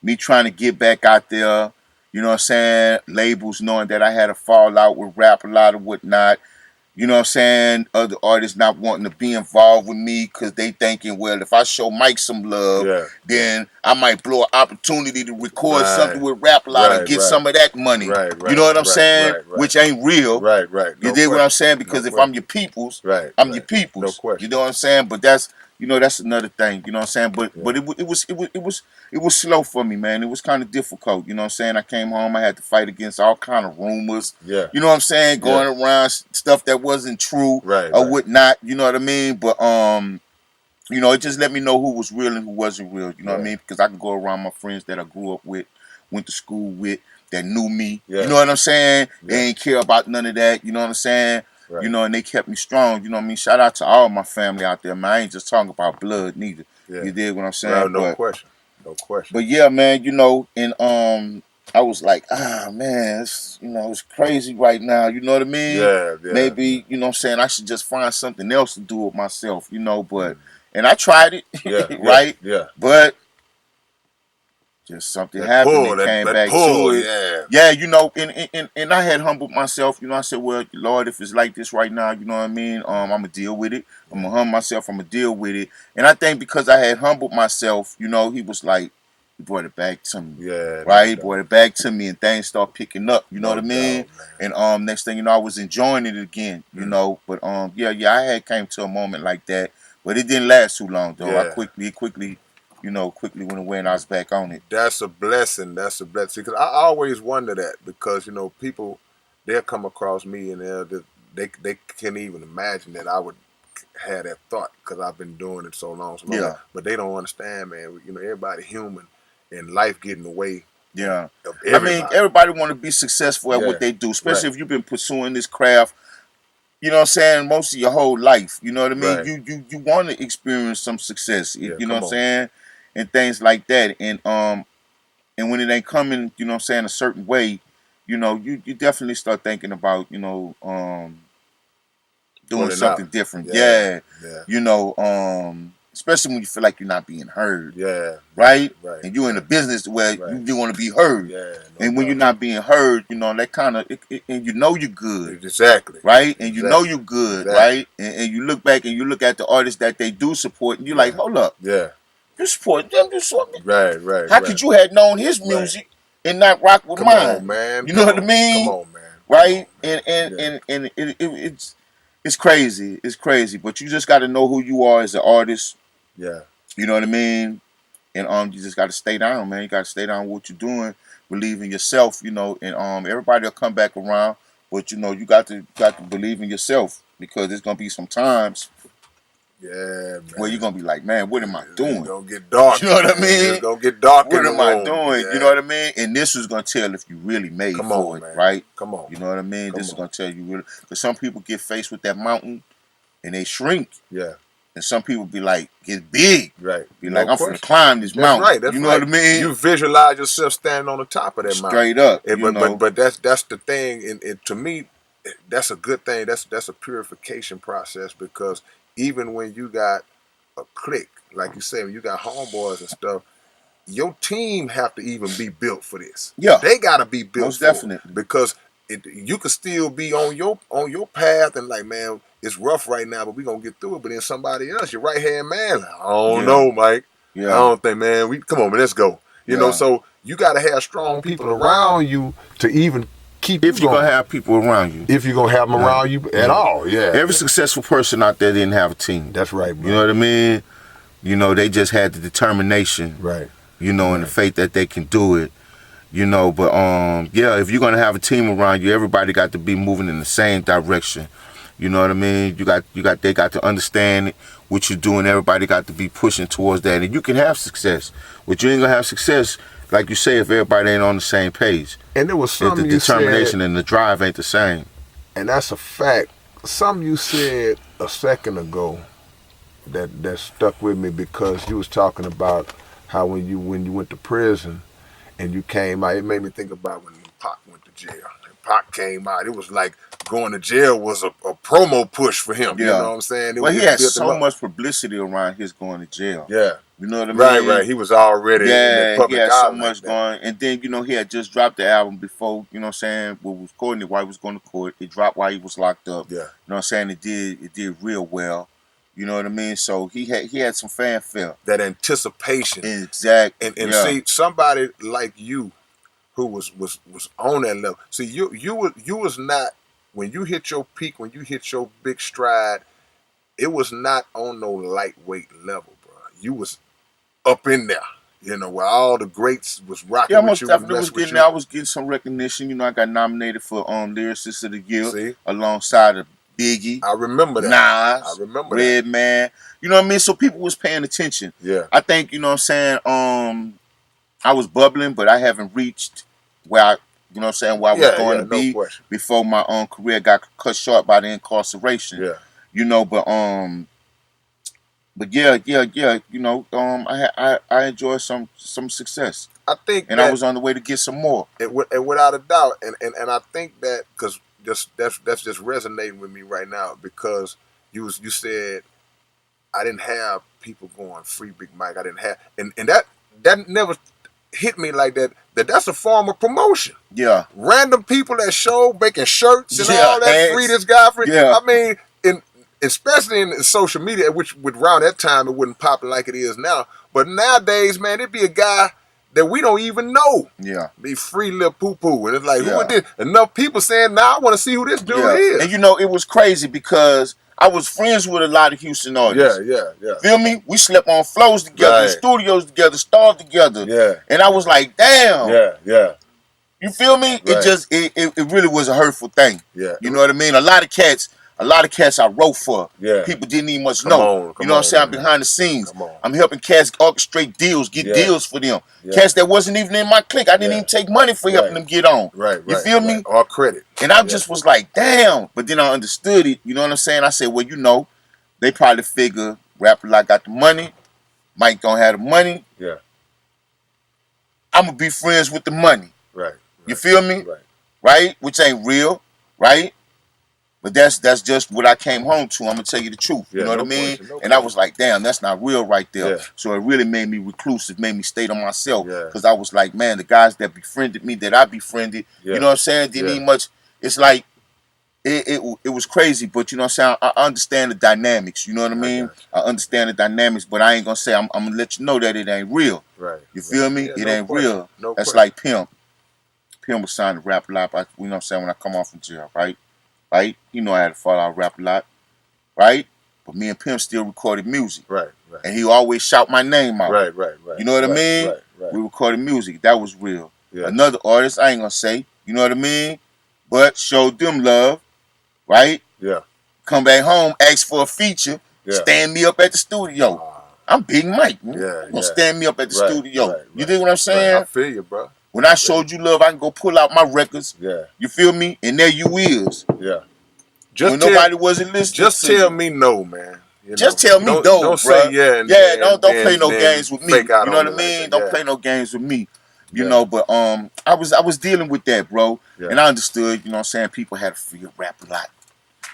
Speaker 2: me trying to get back out there, you know what I'm saying? Labels knowing that I had a fallout with rap a lot or whatnot. You know what I'm saying? Other artists not wanting to be involved with me because they thinking, well, if I show Mike some love, then I might blow an opportunity to record something with Rap a Lot or get some of that money. You know what I'm saying? Which ain't real. You dig what I'm saying? Because if I'm your people's, I'm your people's. You know what I'm saying? But that's, you know, that's another thing. You know what I'm saying? But it was slow for me, man. It was kind of difficult. You know what I'm saying? I came home, I had to fight against all kind of rumors. You know what I'm saying? Going around stuff that wasn't true or whatnot. You know what I mean? But you know, it just let me know who was real and who wasn't real. You know what I mean? Because I could go around my friends that I grew up with, went to school with, that knew me. You know what I'm saying? They ain't care about none of that. You know what I'm saying? You know, and they kept me strong. You know what I mean? Shout out to all my family out there, man. I ain't just talking about blood neither. You dig what I'm saying?
Speaker 1: No question.
Speaker 2: But yeah, man, you know, and I was like, man, you know, it's crazy right now. You know what I mean? Maybe, you know what I'm saying, I should just find something else to do with myself, you know, but and I tried it, right? But just something happened and came back to it. Yeah, you know, and I had humbled myself. You know, I said, well, Lord, if it's like this right now, you know what I mean? I'm going to deal with it. I'm going to humble myself. I'm going to deal with it. And I think because I had humbled myself, you know, he was like, he brought it back to me. Right? He brought it back to me and things start picking up. You know what I mean? And next thing you know, I was enjoying it again, you know. But yeah, I had came to a moment like that. But it didn't last too long, though. I quickly went away and I was back on it.
Speaker 1: That's a blessing. That's a blessing. Because I always wonder that, because, you know, people, they'll come across me and they can't even imagine that I would have that thought, because I've been doing it so long. But they don't understand, man. You know, everybody human, and life getting away. Of everybody.
Speaker 2: I mean, everybody want to be successful at what they do, especially if you've been pursuing this craft, you know what I'm saying, most of your whole life. You know what I mean? You want to experience some success, you know what I'm saying? And things like that. And when it ain't coming, you know what I'm saying, a certain way, you know, you definitely start thinking about, you know, doing
Speaker 1: Pulling out.
Speaker 2: something different.
Speaker 1: Yeah,
Speaker 2: Yeah.
Speaker 1: yeah,
Speaker 2: You know, especially when you feel like you're not being heard,
Speaker 1: yeah,
Speaker 2: right?
Speaker 1: right,
Speaker 2: And you're in a
Speaker 1: right,
Speaker 2: business where
Speaker 1: right.
Speaker 2: you want to be heard.
Speaker 1: Yeah, no
Speaker 2: And when you're
Speaker 1: doubt.
Speaker 2: not being heard, you know, that kind of, and you know you're good,
Speaker 1: Exactly,
Speaker 2: right? And you know
Speaker 1: exactly,
Speaker 2: you're good,
Speaker 1: exactly.
Speaker 2: right? And you look back and you look at the artists that they do support, and you're like,
Speaker 1: Yeah,
Speaker 2: hold up,
Speaker 1: yeah.
Speaker 2: you support them, you support me.
Speaker 1: Right, right,
Speaker 2: How
Speaker 1: right,
Speaker 2: could you have known his
Speaker 1: right.
Speaker 2: music and not rock with
Speaker 1: Come on,
Speaker 2: mine?
Speaker 1: man.
Speaker 2: You know
Speaker 1: Come
Speaker 2: what I
Speaker 1: on. Come
Speaker 2: mean?
Speaker 1: on, man. Come on,
Speaker 2: Right?
Speaker 1: man.
Speaker 2: And
Speaker 1: Yeah.
Speaker 2: and and it's crazy. It's crazy. But you just got to know who you are as an artist.
Speaker 1: Yeah.
Speaker 2: You know what I mean? And you just got to stay down, man. You got to stay down with what you're doing, believe in yourself. You know, and everybody will come back around. But you know, you got to believe in yourself because there's gonna be some times
Speaker 1: Yeah,
Speaker 2: where you're
Speaker 1: man.
Speaker 2: gonna be like, man, what am I
Speaker 1: It's
Speaker 2: doing?
Speaker 1: gonna get dark,
Speaker 2: You know what I
Speaker 1: man. It's
Speaker 2: mean?
Speaker 1: gonna get dark in
Speaker 2: What
Speaker 1: the
Speaker 2: am I
Speaker 1: room.
Speaker 2: doing? You know
Speaker 1: Yeah.
Speaker 2: what I mean? And this is gonna tell if you really made
Speaker 1: Come
Speaker 2: for
Speaker 1: on,
Speaker 2: it,
Speaker 1: man.
Speaker 2: right?
Speaker 1: Come on.
Speaker 2: You know what I mean?
Speaker 1: Come
Speaker 2: This is
Speaker 1: on.
Speaker 2: gonna tell you really, because some people get faced with that mountain and they shrink,
Speaker 1: Yeah.
Speaker 2: and some people be like, get big,
Speaker 1: Right.
Speaker 2: be
Speaker 1: No
Speaker 2: like, I'm finna
Speaker 1: question.
Speaker 2: climb this
Speaker 1: That's
Speaker 2: mountain.
Speaker 1: right. That's
Speaker 2: You know
Speaker 1: right.
Speaker 2: what I mean?
Speaker 1: You visualize yourself standing on the top of that mountain.
Speaker 2: Straight up,
Speaker 1: And,
Speaker 2: you know.
Speaker 1: but that's the thing. And to me, that's a good thing. That's a purification process because even when you got a clique, like you say, when you got homeboys and stuff, your team have to even be built for this.
Speaker 2: Yeah,
Speaker 1: They got to be built
Speaker 2: most
Speaker 1: for it
Speaker 2: definitely.
Speaker 1: because you could still be on your path and like, man, it's rough right now, but we gonna get through it. But then somebody else, your right hand man, like, I don't
Speaker 2: Yeah,
Speaker 1: know, Mike. I
Speaker 2: yeah,
Speaker 1: don't think, man. We come on, man. Let's go.
Speaker 2: yeah.
Speaker 1: So you got to have strong people around you to even keep you
Speaker 2: If you're
Speaker 1: going.
Speaker 2: gonna have people around you,
Speaker 1: If you're gonna have them
Speaker 2: right?
Speaker 1: around you at all, yeah.
Speaker 2: Every successful person out there didn't have a team.
Speaker 1: That's right, bro.
Speaker 2: You know what I mean? You know, they just had the determination,
Speaker 1: Right.
Speaker 2: you know, and the faith that they can do it. You know, but yeah, if you're gonna have a team around you, everybody got to be moving in the same direction. You know what I mean? They got to understand what you're doing. Everybody got to be pushing towards that, and you can have success. But you ain't gonna have success, like you say, if everybody ain't on the same page.
Speaker 1: And there was
Speaker 2: If the
Speaker 1: something you
Speaker 2: determination
Speaker 1: said,
Speaker 2: and the drive ain't the same.
Speaker 1: and that's a fact. Something you said a second ago that stuck with me because you was talking about how when you went to prison and you came out, it made me think about when Pac went to jail. And Pac came out, it was like going to jail was a promo push for him. You know
Speaker 2: Yeah.
Speaker 1: what I'm saying?
Speaker 2: Well, he
Speaker 1: It
Speaker 2: had
Speaker 1: built him
Speaker 2: so
Speaker 1: up.
Speaker 2: much publicity around his going to jail.
Speaker 1: Yeah.
Speaker 2: You know what I
Speaker 1: Right,
Speaker 2: mean?
Speaker 1: right. He was already in that
Speaker 2: Yeah, he
Speaker 1: public
Speaker 2: had so
Speaker 1: eye like
Speaker 2: much
Speaker 1: that.
Speaker 2: going. And then, you know, he had just dropped the album before, you know what I'm saying, we was recording it while he was going to court. It dropped while he was locked up.
Speaker 1: Yeah.
Speaker 2: You know what I'm saying? It did real well. You know what I mean? So he had some fanfare.
Speaker 1: That anticipation.
Speaker 2: Exactly.
Speaker 1: And
Speaker 2: Yeah.
Speaker 1: see, somebody like you who was on that level. See, you was not, when you hit your peak, when you hit your big stride, it was not on no lightweight level, bro. You was up in there, where all the greats was rocking
Speaker 2: Yeah,
Speaker 1: with
Speaker 2: most
Speaker 1: you and
Speaker 2: definitely
Speaker 1: mess
Speaker 2: was
Speaker 1: with
Speaker 2: getting
Speaker 1: you.
Speaker 2: I was getting some recognition. You know, I got nominated for Lyricist of the Year
Speaker 1: See,
Speaker 2: alongside of Biggie,
Speaker 1: I remember that.
Speaker 2: Nas,
Speaker 1: I remember that.
Speaker 2: Redman. You know what I mean? So people was paying attention.
Speaker 1: Yeah.
Speaker 2: I think, you know what I'm saying, I was bubbling, but I haven't reached where you know what I'm saying, where I was going to
Speaker 1: no
Speaker 2: be
Speaker 1: question.
Speaker 2: before my career got cut short by the incarceration.
Speaker 1: Yeah.
Speaker 2: You know, but yeah, you know, I enjoyed some success.
Speaker 1: I think
Speaker 2: And
Speaker 1: that,
Speaker 2: I was on the way to get some more.
Speaker 1: and without a doubt, and I think that because that's just resonating with me right now because you said I didn't have people going free Big Mike. I didn't have, and that never hit me like that. That's a form of promotion.
Speaker 2: Yeah.
Speaker 1: Random people that show making shirts and
Speaker 2: Yeah,
Speaker 1: all that
Speaker 2: ads.
Speaker 1: free this guy free.
Speaker 2: Yeah.
Speaker 1: I mean, especially in social media, which around that time it wasn't popular like it is now. But nowadays, man, it'd be a guy that we don't even know.
Speaker 2: Yeah.
Speaker 1: Be free little poo poo. And it's like, who
Speaker 2: Yeah.
Speaker 1: is this? Enough people saying, now I want to see who this dude is.
Speaker 2: And you know, it was crazy because I was friends with a lot of Houston artists.
Speaker 1: Yeah.
Speaker 2: Feel me? We slept on floors together,
Speaker 1: Right.
Speaker 2: studios together, stars together.
Speaker 1: Yeah.
Speaker 2: And I was like, damn.
Speaker 1: Yeah.
Speaker 2: You feel me?
Speaker 1: Right.
Speaker 2: It just it really was a hurtful thing.
Speaker 1: Yeah.
Speaker 2: You know what I mean? A lot of cats I wrote for.
Speaker 1: Yeah.
Speaker 2: People didn't even much
Speaker 1: Come
Speaker 2: know.
Speaker 1: on,
Speaker 2: You know what I'm saying? I'm
Speaker 1: man.
Speaker 2: behind the scenes.
Speaker 1: Come on.
Speaker 2: I'm helping cats orchestrate deals, get deals for them.
Speaker 1: Yeah.
Speaker 2: Cats that wasn't even in my clique. I didn't even take money for helping them get on.
Speaker 1: Right.
Speaker 2: You feel me?
Speaker 1: All credit.
Speaker 2: And I just was like, damn. But then I understood it. You know what I'm saying? I said, well, you know, they probably figure rapper like got the money. Mike don't have the money.
Speaker 1: Yeah.
Speaker 2: I'm going to be friends with the money.
Speaker 1: Right.
Speaker 2: You feel me?
Speaker 1: Right.
Speaker 2: Right? Which ain't real. Right? But that's just what I came home to. I'm gonna tell you the truth. You
Speaker 1: Yeah,
Speaker 2: know what I
Speaker 1: no
Speaker 2: mean?
Speaker 1: question, no
Speaker 2: And I
Speaker 1: question.
Speaker 2: was like, damn, that's not real right there.
Speaker 1: Yeah,
Speaker 2: So it really made me reclusive, made me stay to myself.
Speaker 1: yeah,
Speaker 2: Because I was like, man, the guys that befriended me, that I befriended, you
Speaker 1: yeah,
Speaker 2: know what I'm saying? Didn't
Speaker 1: yeah.
Speaker 2: need much. It's like it was crazy, but you know what I'm saying? I understand the dynamics, you know what I
Speaker 1: I
Speaker 2: mean?
Speaker 1: got
Speaker 2: I understand the dynamics, but I ain't gonna say I'm gonna let you know that it ain't real.
Speaker 1: you. Right,
Speaker 2: You
Speaker 1: right.
Speaker 2: feel me?
Speaker 1: Yeah,
Speaker 2: It
Speaker 1: no
Speaker 2: ain't
Speaker 1: question,
Speaker 2: real.
Speaker 1: no
Speaker 2: That's
Speaker 1: question.
Speaker 2: like Pimp. Pimp was signed to rap a lot, you know what I'm saying, when I come off from jail, right? Right? You know I had to fall out rap a lot, right? But me and Pimp still recorded music.
Speaker 1: Right, right,
Speaker 2: And he always shout my name out.
Speaker 1: right, right, right,
Speaker 2: You know what I
Speaker 1: right,
Speaker 2: mean?
Speaker 1: right, right.
Speaker 2: We recorded music. That was real.
Speaker 1: Yeah,
Speaker 2: Another artist, I ain't gonna say, you know what I mean? But showed them love, right?
Speaker 1: yeah,
Speaker 2: Come back home, ask for a feature,
Speaker 1: yeah.
Speaker 2: stand me up at the studio.
Speaker 1: Wow.
Speaker 2: I'm Big Mike, man.
Speaker 1: Yeah,
Speaker 2: You gonna
Speaker 1: yeah.
Speaker 2: stand me up at the
Speaker 1: Right,
Speaker 2: studio.
Speaker 1: right,
Speaker 2: You
Speaker 1: right,
Speaker 2: dig what I'm
Speaker 1: right. I
Speaker 2: saying?
Speaker 1: feel you, bro.
Speaker 2: When
Speaker 1: I
Speaker 2: I
Speaker 1: feel you.
Speaker 2: showed you love, I can go pull out my records.
Speaker 1: Yeah,
Speaker 2: You feel me? And there you is.
Speaker 1: yeah.
Speaker 2: When
Speaker 1: Just tell,
Speaker 2: nobody wasn't listening
Speaker 1: just
Speaker 2: to
Speaker 1: tell
Speaker 2: you.
Speaker 1: me no, man. You
Speaker 2: Just
Speaker 1: know,
Speaker 2: tell me no,
Speaker 1: don't say
Speaker 2: bruh.
Speaker 1: yeah and
Speaker 2: Yeah,
Speaker 1: then
Speaker 2: don't play no
Speaker 1: then
Speaker 2: games with
Speaker 1: fake
Speaker 2: me.
Speaker 1: out
Speaker 2: You know
Speaker 1: on
Speaker 2: what
Speaker 1: me
Speaker 2: I
Speaker 1: like
Speaker 2: mean?
Speaker 1: that.
Speaker 2: Don't
Speaker 1: Yeah,
Speaker 2: play no games with me. You
Speaker 1: yeah,
Speaker 2: know, but I was dealing with that, bro.
Speaker 1: yeah,
Speaker 2: And I understood, you know what I'm saying? People had to feel rap a lot.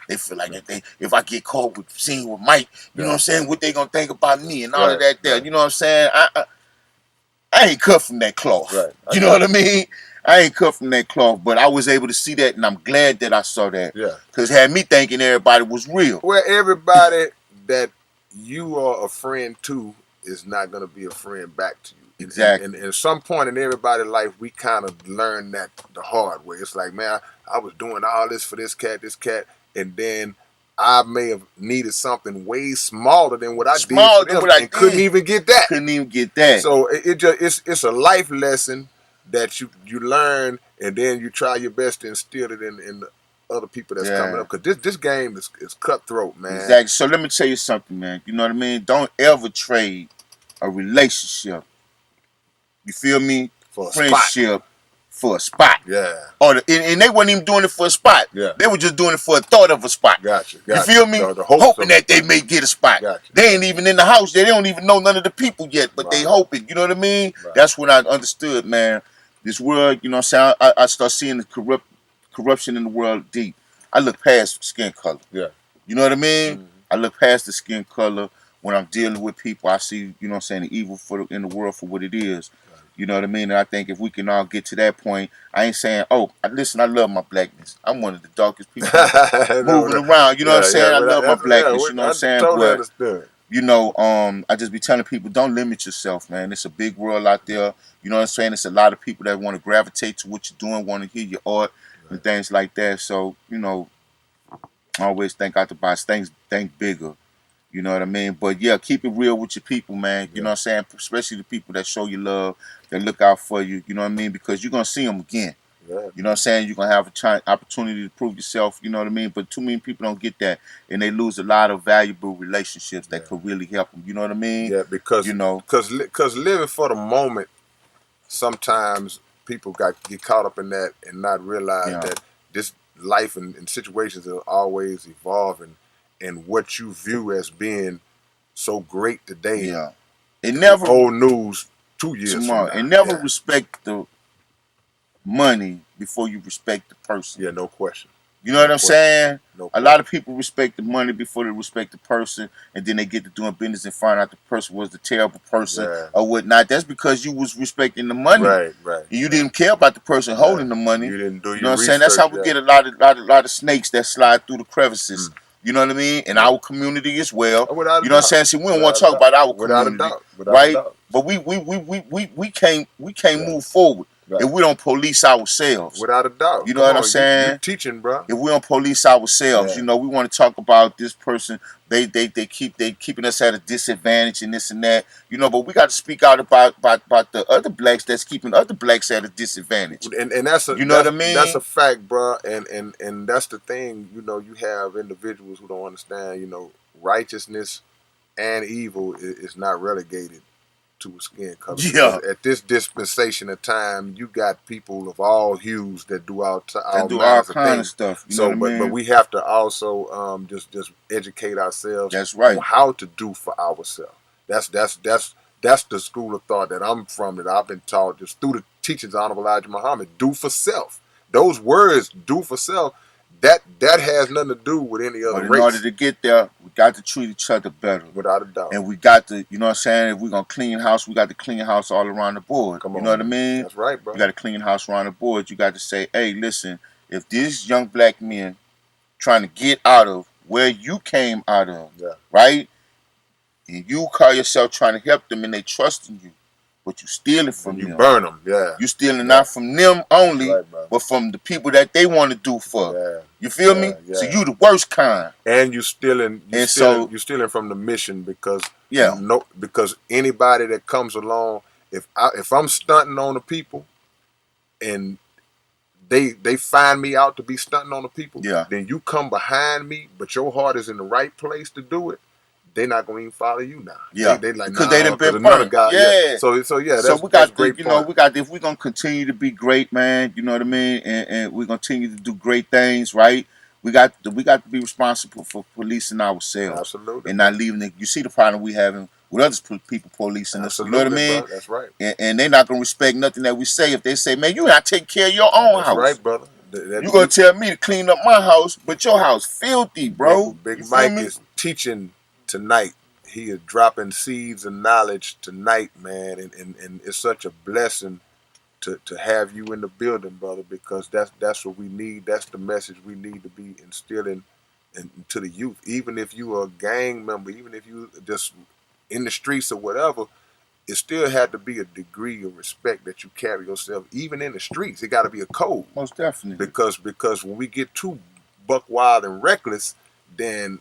Speaker 2: They feel like if I get caught with singing with Mike, you know
Speaker 1: yeah.
Speaker 2: what I'm saying, what they gonna think about me and all of
Speaker 1: Right,
Speaker 2: that there.
Speaker 1: right,
Speaker 2: You know what I'm saying? I ain't cut from that cloth.
Speaker 1: right. I
Speaker 2: You know what
Speaker 1: got
Speaker 2: I
Speaker 1: you.
Speaker 2: mean? I ain't cut from that cloth, but I was able to see that, and I'm glad that I saw that.
Speaker 1: Yeah.
Speaker 2: Cause it had me thinking everybody was real.
Speaker 1: Well, everybody that you are a friend to is not going to be a friend back to you. And
Speaker 2: Exactly.
Speaker 1: at some point in everybody's life, we kind of learn that the hard way. It's like, man, I was doing all this for this cat, and then I may have needed something way smaller than what I did
Speaker 2: Smaller
Speaker 1: for
Speaker 2: than
Speaker 1: them,
Speaker 2: what I
Speaker 1: and couldn't
Speaker 2: did.
Speaker 1: even get that.
Speaker 2: Couldn't even get that.
Speaker 1: So it just it's a life lesson that you learn, and then you try your best to instill it in the other people that's coming
Speaker 2: Yeah.
Speaker 1: up. Because this game is cutthroat, man.
Speaker 2: Exactly. So let me tell you something, man. You know what I mean? Don't ever trade a relationship, you feel me?
Speaker 1: For a spot.
Speaker 2: Friendship for a spot.
Speaker 1: Yeah,
Speaker 2: And they weren't even doing it for a spot.
Speaker 1: yeah.
Speaker 2: They were just doing it for a thought of a spot.
Speaker 1: Gotcha,
Speaker 2: You
Speaker 1: gotcha.
Speaker 2: feel me?
Speaker 1: The hopes
Speaker 2: Hoping
Speaker 1: of a
Speaker 2: that they
Speaker 1: spot.
Speaker 2: may get a spot.
Speaker 1: Gotcha.
Speaker 2: They ain't even in the house. They don't even know none of the people yet, but they
Speaker 1: Right,
Speaker 2: hoping. You know what I mean?
Speaker 1: right.
Speaker 2: That's when I understood, man. This world, you know what I'm saying? I start seeing the corruption in the world deep. I look past skin color.
Speaker 1: Yeah.
Speaker 2: You know what I mean?
Speaker 1: Mm-hmm.
Speaker 2: I look past the skin color. When I'm dealing with people, I see, you know what I'm saying, the evil in the world for what it is.
Speaker 1: Right.
Speaker 2: You know what I mean? And I think if we can all get to that point, I ain't saying, oh, listen, I love my blackness. I'm one of the darkest people
Speaker 1: No,
Speaker 2: moving around. You know what I'm
Speaker 1: yeah, yeah.
Speaker 2: saying? I
Speaker 1: But
Speaker 2: love my blackness.
Speaker 1: yeah,
Speaker 2: You know what I'm
Speaker 1: I
Speaker 2: saying?
Speaker 1: totally
Speaker 2: But,
Speaker 1: understood.
Speaker 2: you know, I just be telling people, don't limit yourself, man. It's a big world out there. You know what I'm saying? It's a lot of people that want to gravitate to what you're doing, want to hear your art and
Speaker 1: Right.
Speaker 2: things like that. So, you know, always think out the box. Think bigger. You know what I mean? But yeah, keep it real with your people, man. You
Speaker 1: Yeah,
Speaker 2: know what I'm saying? Especially the people that show you love, that look out for you. You know what I mean? Because you're gonna see them again.
Speaker 1: yeah,
Speaker 2: You know what I'm saying? You're gonna have a opportunity to prove yourself. You know what I mean? But too many people don't get that, and they lose a lot of valuable relationships
Speaker 1: yeah,
Speaker 2: that could really help them. You know what I mean?
Speaker 1: yeah.
Speaker 2: You
Speaker 1: Because
Speaker 2: know?
Speaker 1: because living for the moment, sometimes people get caught up in that and not realize
Speaker 2: Yeah,
Speaker 1: that this life and situations are always evolving, and what you view as being so great today
Speaker 2: yeah. And
Speaker 1: could be
Speaker 2: never
Speaker 1: old news 2 years from
Speaker 2: tomorrow,
Speaker 1: now.
Speaker 2: and never
Speaker 1: Yeah,
Speaker 2: respect the money before you respect the person.
Speaker 1: yeah, no question,
Speaker 2: You know
Speaker 1: no
Speaker 2: what I'm
Speaker 1: question,
Speaker 2: saying?
Speaker 1: no
Speaker 2: A lot of
Speaker 1: question.
Speaker 2: people respect the money before they respect the person, and then they get to doing business and find out the person was the terrible person
Speaker 1: Yeah,
Speaker 2: or whatnot. That's because you was respecting the money.
Speaker 1: right, right,
Speaker 2: And you
Speaker 1: right.
Speaker 2: didn't care about the person
Speaker 1: Yeah,
Speaker 2: holding the money.
Speaker 1: you didn't do
Speaker 2: You know
Speaker 1: your
Speaker 2: what I'm saying? That's how
Speaker 1: research.
Speaker 2: we
Speaker 1: Yeah,
Speaker 2: get a lot of snakes that slide through the crevices.
Speaker 1: mm,
Speaker 2: You know what I mean? In
Speaker 1: yeah.
Speaker 2: our community as well.
Speaker 1: Without a
Speaker 2: You know what I'm
Speaker 1: doubt,
Speaker 2: saying? See, we don't want
Speaker 1: without
Speaker 2: to
Speaker 1: a
Speaker 2: talk
Speaker 1: doubt,
Speaker 2: about our
Speaker 1: without a
Speaker 2: community,
Speaker 1: doubt, without a
Speaker 2: right?
Speaker 1: doubt.
Speaker 2: But we can't
Speaker 1: Yeah,
Speaker 2: move forward if
Speaker 1: right.
Speaker 2: we don't police ourselves.
Speaker 1: Without a doubt.
Speaker 2: You know
Speaker 1: Come
Speaker 2: what I'm
Speaker 1: on, you
Speaker 2: saying?
Speaker 1: teaching, bro.
Speaker 2: If we don't police ourselves,
Speaker 1: Yeah,
Speaker 2: you know, we want to talk about this person. They keeping us at a disadvantage and this and that, you know. But we got to speak out about the other blacks that's keeping other blacks at a disadvantage.
Speaker 1: and that's a
Speaker 2: You know what I
Speaker 1: that's a
Speaker 2: mean?
Speaker 1: fact, bro. And that's the thing. You know, you have individuals who don't understand. You know, righteousness and evil is not relegated to a skin color, because
Speaker 2: Yeah,
Speaker 1: at this dispensation of time, you got people of all hues that do
Speaker 2: that
Speaker 1: all
Speaker 2: do all
Speaker 1: manners of
Speaker 2: kind of
Speaker 1: things.
Speaker 2: stuff. You know what
Speaker 1: So,
Speaker 2: I
Speaker 1: but
Speaker 2: mean?
Speaker 1: we have to also just educate ourselves
Speaker 2: That's
Speaker 1: on
Speaker 2: right.
Speaker 1: how to do for ourselves. That's the school of thought that I'm from, that I've been taught just through the teachings of Honorable Elijah Muhammad. Do for self. Those words, do for self, that has nothing to do with any other
Speaker 2: But in order
Speaker 1: race,
Speaker 2: to get there, we got to treat each other better.
Speaker 1: without a doubt.
Speaker 2: And we got to, you know what I'm saying? If we're going to clean house, we got to clean house all around the board.
Speaker 1: Come
Speaker 2: You know
Speaker 1: on,
Speaker 2: what I
Speaker 1: man.
Speaker 2: mean?
Speaker 1: That's right,
Speaker 2: You
Speaker 1: bro.
Speaker 2: got to clean house around the board. You got to say, hey, listen, if these young black men trying to get out of where you came out of,
Speaker 1: Yeah.
Speaker 2: right? And you call yourself trying to help them and they trusting you, but you stealing
Speaker 1: And
Speaker 2: from
Speaker 1: you
Speaker 2: them.
Speaker 1: burn them, yeah.
Speaker 2: You stealing
Speaker 1: Yeah.
Speaker 2: not from them
Speaker 1: That's
Speaker 2: only,
Speaker 1: right, bro.
Speaker 2: but from the people that they want to do for.
Speaker 1: Yeah.
Speaker 2: You feel me?
Speaker 1: Yeah.
Speaker 2: So
Speaker 1: Yeah.
Speaker 2: you the worst kind.
Speaker 1: And you stealing,
Speaker 2: And so,
Speaker 1: you stealing from the mission because
Speaker 2: yeah,
Speaker 1: because anybody that comes along, if I'm stunting on the people and they find me out to be stunting on the people,
Speaker 2: yeah,
Speaker 1: then you come behind me, but your heart is in the right place to do it. They're not going to even follow you now.
Speaker 2: yeah.
Speaker 1: They like
Speaker 2: Because they
Speaker 1: nah,
Speaker 2: done
Speaker 1: because
Speaker 2: been
Speaker 1: another
Speaker 2: burnt.
Speaker 1: guy. Yeah.
Speaker 2: Yeah.
Speaker 1: So yeah,
Speaker 2: So we
Speaker 1: that's
Speaker 2: got to,
Speaker 1: great point.
Speaker 2: we got to, if we're going to continue to be great, man, you know what I mean? And we're going to continue to do great things, right? We got to be responsible for policing ourselves
Speaker 1: Absolutely,
Speaker 2: and
Speaker 1: bro.
Speaker 2: not leaving it. You see the problem we having with other people policing us. You know what I
Speaker 1: Absolutely,
Speaker 2: mean?
Speaker 1: bro. That's right.
Speaker 2: And they're not going to respect nothing that we say. If they say, man, you got to take care of your own
Speaker 1: That's
Speaker 2: house.
Speaker 1: right, brother.
Speaker 2: You going to tell me to clean up my house, but your house filthy, bro.
Speaker 1: Big
Speaker 2: You feel
Speaker 1: Mike
Speaker 2: me?
Speaker 1: is teaching tonight. He is dropping seeds of knowledge tonight, man, and it's such a blessing to have you in the building, brother, because that's what we need. That's the message we need to be instilling to the youth. Even if you are a gang member, even if you just in the streets or whatever, it still had to be a degree of respect that you carry yourself, even in the streets. It got to be a code,
Speaker 2: Most definitely.
Speaker 1: because when we get too buck wild and reckless, then